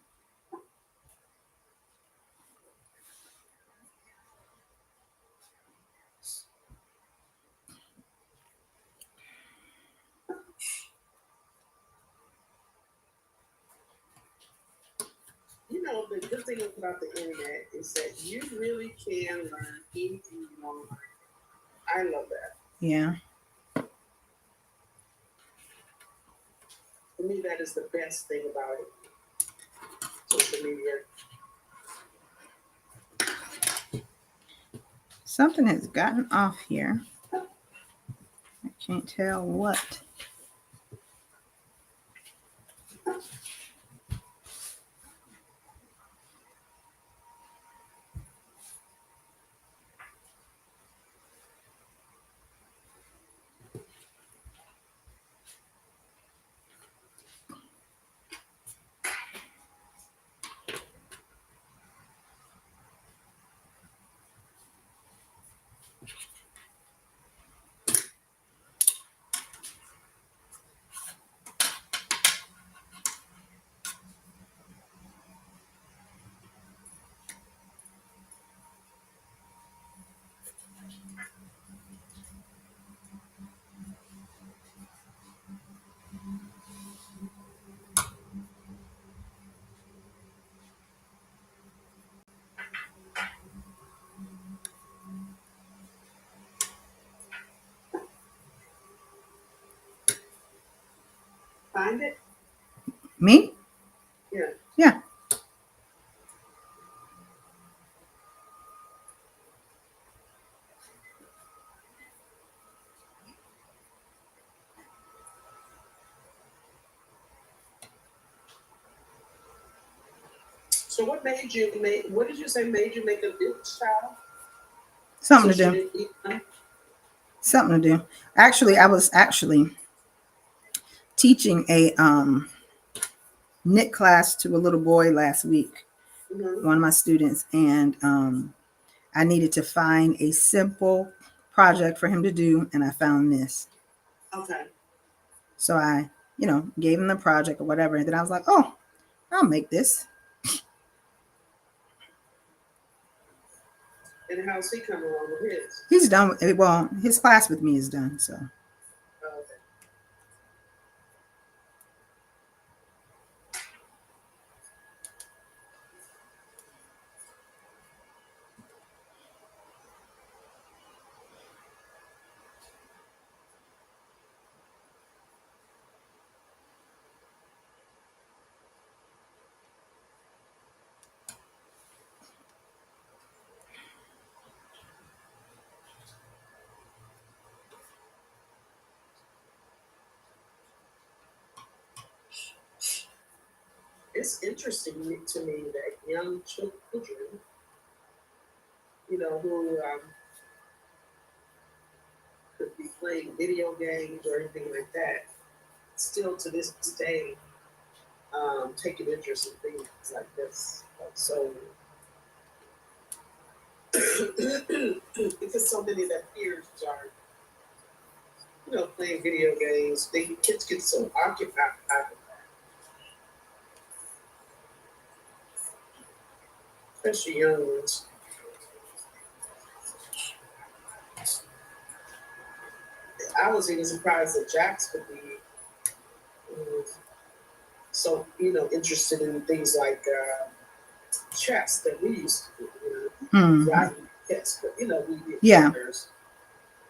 You know, the good thing about the internet is that you really can learn anything you want to learn. I love that. Yeah. For me, that is the best thing about it. Social media. Something has gotten off here. I can't tell what. Find it? Me? Yeah. Yeah. So what made you make? What did you say made you make a village child? Something to do. Something to do. Actually, I was teaching a knit class to a little boy last week, one of my students, and I needed to find a simple project for him to do, and I found this. Okay. So I, gave him the project or whatever, and then I was like, oh, I'll make this. And how's he coming along with his? He's done. Well, his class with me is done, so. Okay. It's interesting to me that young children, who could be playing video games or anything like that, still to this day take an interest in things like this. So, because so many of their peers are, playing video games, kids get so occupied with that. Especially young ones. I was even surprised that Jax could be so, interested in things like chess that we used to do. Yes, but we did checkers.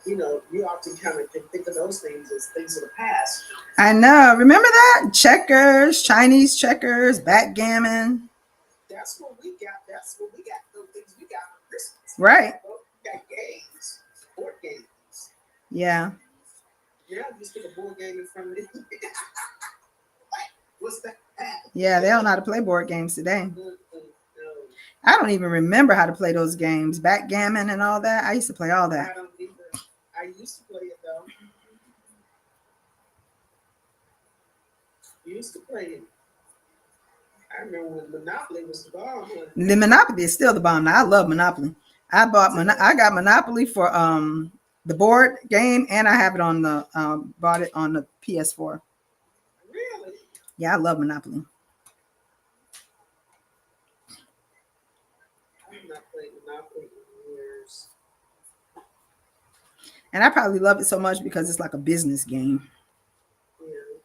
You often kind of can think of those things as things of the past. I know. Remember that? Checkers, Chinese checkers, backgammon. That's what we got. Those things we got for Christmas. Right. We got games, board games. Yeah. Yeah, just put a board game in front of me. What's that? Yeah, they don't know how to play board games today. I don't even remember how to play those games. Backgammon and all that. I used to play all that. I don't either. I used to play it though. Used to play it. I remember when Monopoly was the bomb. The Monopoly is still the bomb. Now I love Monopoly. I got Monopoly for the board game, and I have it on the bought it on the PS4. Really? Yeah, I love Monopoly. I've not played Monopoly in years. And I probably love it so much because it's like a business game. Yeah.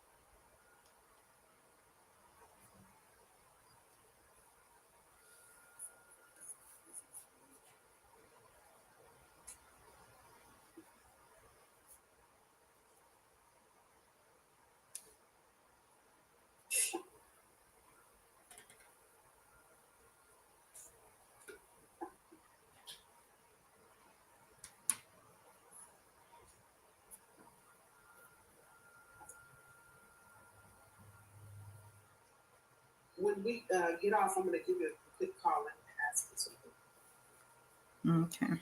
When we get off, I'm going to give you a quick call and ask you something. Okay.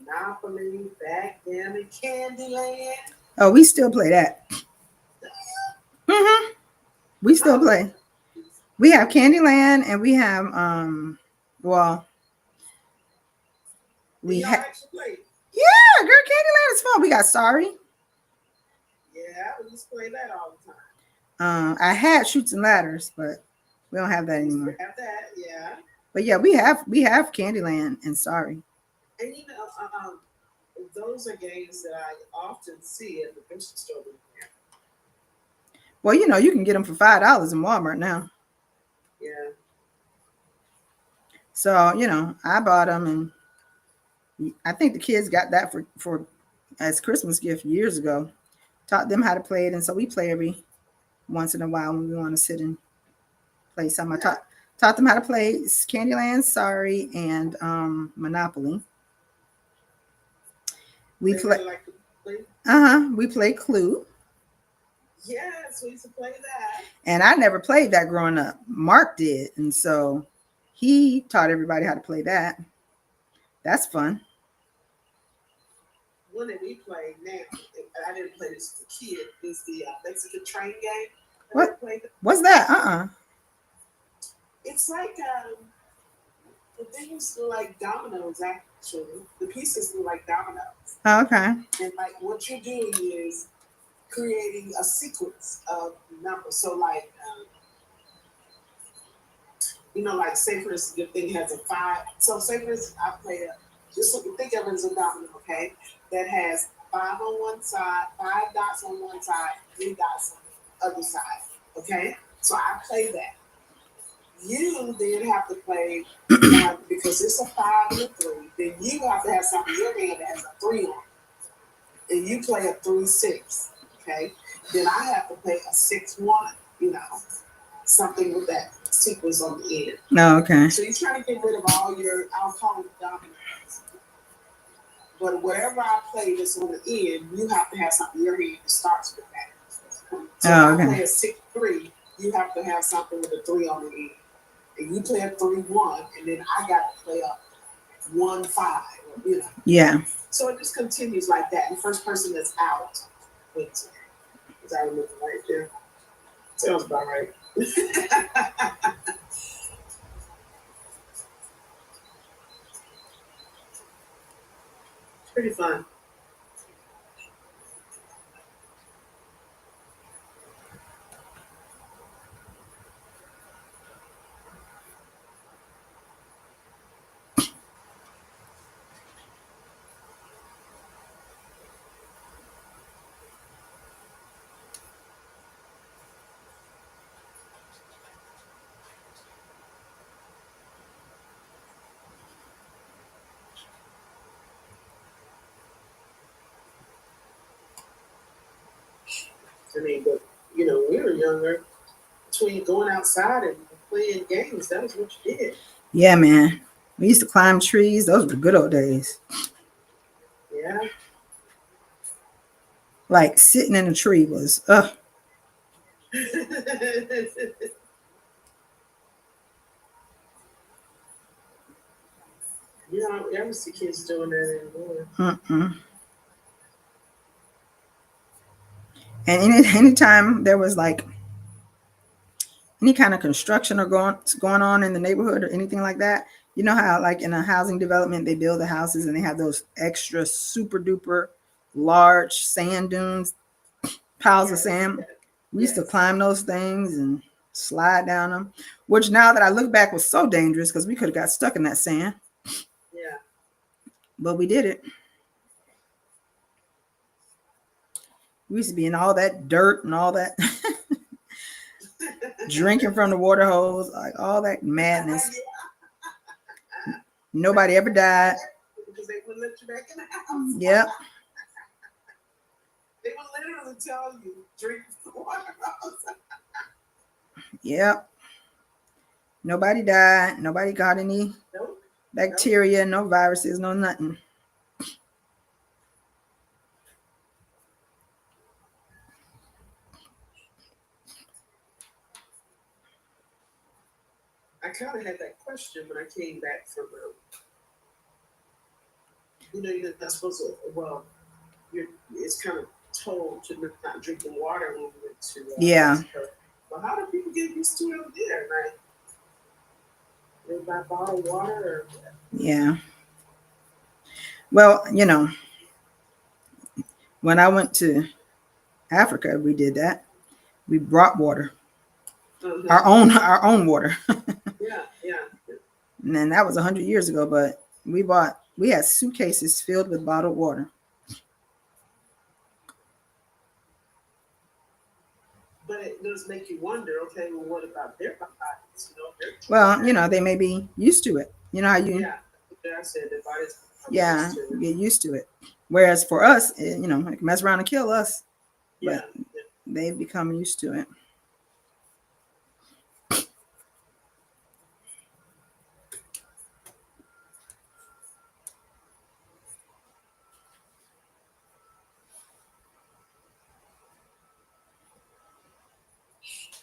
Monopoly, Backgammon, Candyland. Oh, we still play that. We still play. We have Candyland, and we have we have. Yeah, girl, Candyland is fun. We got Sorry. Yeah, we used to play that all the time. I had Shoots and Ladders, but we don't have that anymore. Have that, yeah. But yeah, we have Candyland and Sorry. And those are games that I often see at the grocery store. Well, you can get them for $5 in Walmart now. Yeah. So I bought them, and I think the kids got that for as Christmas gift years ago. Taught them how to play it, and so we play every once in a while when we want to sit and play something. I taught them how to play Candyland, Sorry, and Monopoly. We play. We play Clue. Yes, we used to play that. And I never played that growing up. Mark did, and so he taught everybody how to play that. That's fun. One that we play now, I didn't play this as a kid, is the Mexican train game. What? What's that? It's like the things look like dominoes. Actually, the pieces look like dominoes. Oh, okay. And like what you're doing is creating a sequence of numbers. So like, like say for instance, your thing has a 5. So say for instance, I play just think of it as a domino, okay? That has 5 on one side, 5 dots on one side, 3 dots on the other side, okay? So I play that. You then have to play, because it's a 5 and a 3, then you have to have something in your hand that has a 3 on it. And you play a 3-6, okay? Then I have to play a 6-1, something with that sequence on the end. Oh, okay. So you're trying to get rid of all your, I'll call it dominoes. But whatever I play that's on the end, you have to have something in your hand that starts with that. So if I play a 6-3, you have to have something with a 3 on the end. And you play a 3-1, and then I got to play a 1-5, Yeah. So it just continues like that. And the first person that's out wins it. Is that looking right there? Sounds about right. Pretty fun. I mean, but when we were younger, between going outside and playing games, that was what you did. Yeah, man. We used to climb trees. Those were the good old days. Yeah. Like sitting in a tree was, I never see kids doing that anymore. And anytime there was like any kind of construction or going on in the neighborhood or anything like that, you know how like in a housing development they build the houses and they have those extra super duper large sand dunes, piles of sand. We used to climb those things and slide down them, which now that I look back was so dangerous because we could have got stuck in that sand. Yeah. But we did it. We used to be in all that dirt and all that drinking from the water hose, like all that madness. Nobody ever died. Because they would let you back in the house. Yep. They would literally tell you, drink the water hose. Yep. Nobody died. Nobody got any bacteria, no viruses, no nothing. I kind of had that question when I came back from, you're not supposed to, it's kind of told to not drink the water when we went to Mexico. But how do people get used to it over there? Like, they buy bottled water? Yeah. Well, when I went to Africa, we did that. We brought water, Mhm. our own water. Yeah, yeah. And then that was 100 years ago, but we had suitcases filled with bottled water. But it does make you wonder, okay, well, what about their bodies? You know, Well, they may be used to it. You know how you, yeah, I said their bodies become yeah, used to it. get used to it. Whereas for us, it can mess around and kill us, Yeah, but they've become used to it.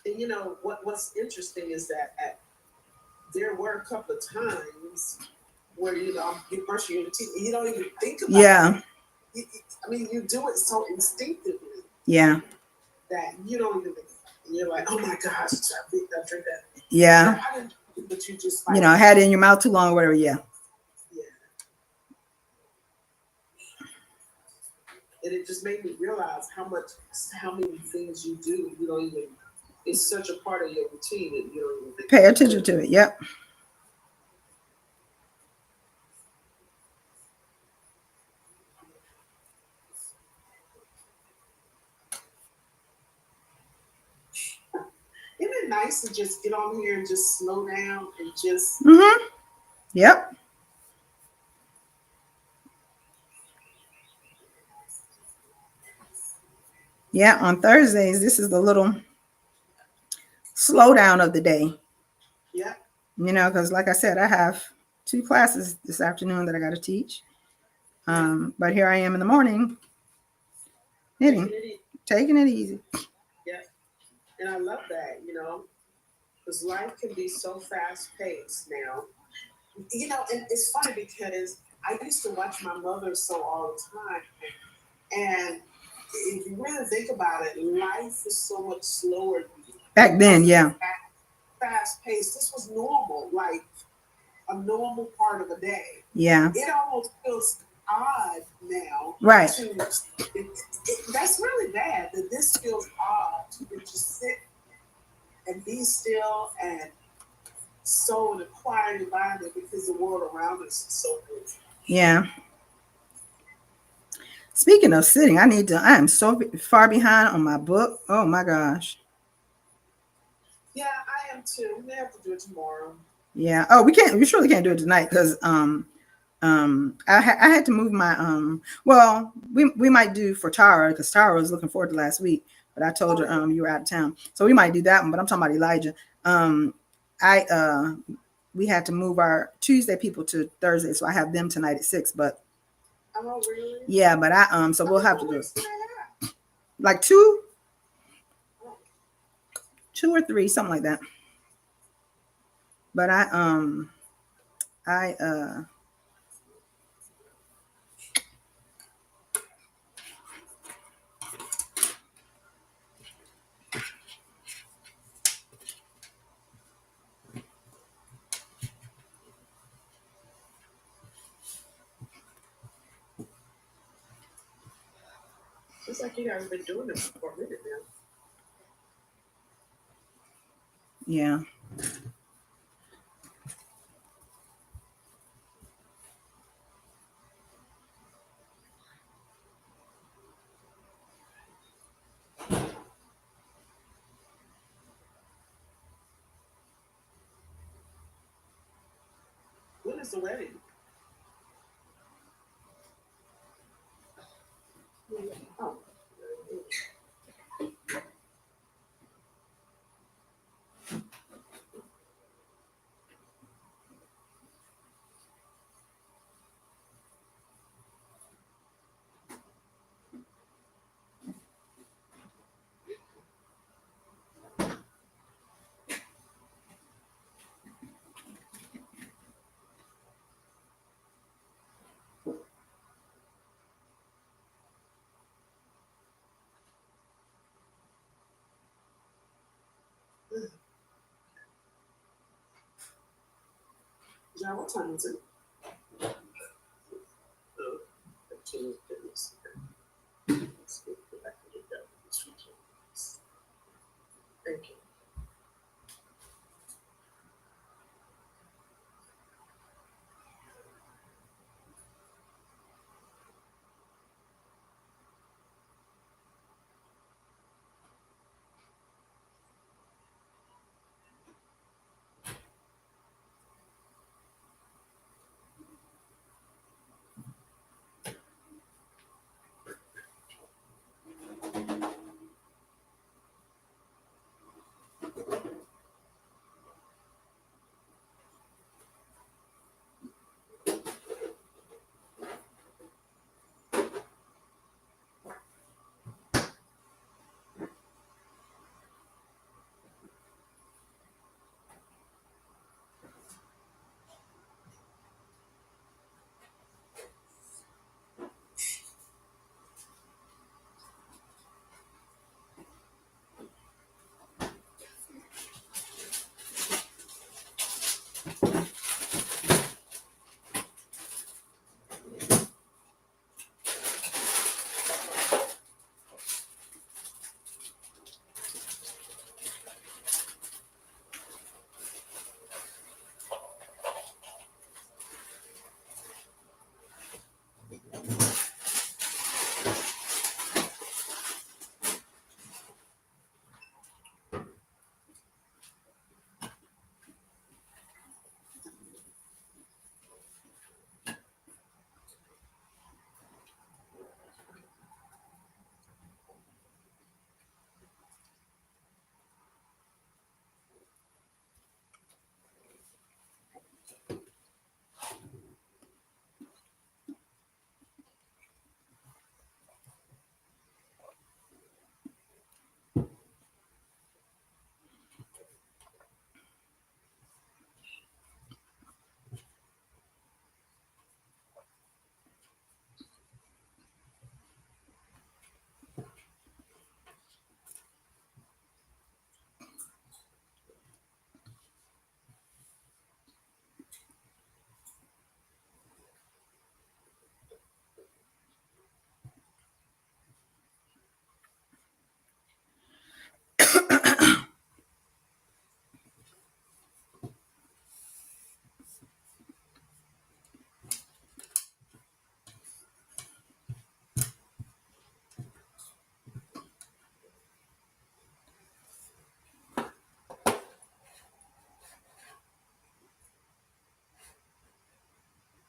and you know what's interesting is that there were a couple of times where you brush your teeth and you don't even think about Yeah, it. I mean, you do it so instinctively yeah, that you don't even think about it. And you're like, oh my gosh, I think I drink that. yeah. I didn't, but you just like, Had it in your mouth too long or whatever. Yeah, yeah. And it just made me realize how many things you do. You don't even. It's such a part of your routine that you don't even think. pay attention to it. Yep. Isn't it nice to just get on here and just slow down and just. Mm-hmm. Yep. Yeah. On Thursdays, this is the little slowdown of the day. Yeah. Because like I said, I have 2 classes this afternoon that I got to teach. But here I am in the morning knitting, taking it easy. Yeah. And I love that, because life can be so fast paced now. And it's funny because I used to watch my mother sew all the time. And if you really think about it, life is so much slower Back then, yeah. Fast paced. This was normal, like a normal part of a day. Yeah. It almost feels odd now. Right. That's really bad that this feels odd to just sit and be still and sew in a quiet environment because the world around us is so good. Yeah. Speaking of sitting, I am so far behind on my book. Oh my gosh. Yeah, I am too. We may have to do it tomorrow. Yeah. Oh, we surely can't do it tonight because I had to move my well, we might do for Tara because Tara was looking forward to last week, but I told her you were out of town. So we might do that one, but I'm talking about Elijah. We had to move our Tuesday people to Thursday, so I have them tonight at 6, but oh really? Yeah, but so we'll have to do it. Like 2 or 3, something like that. But It's like you guys been doing this for a minute now. Yeah. When is the wedding? Oh. John, what time is it? Oh, 15 minutes. Let's go back to the Thank you.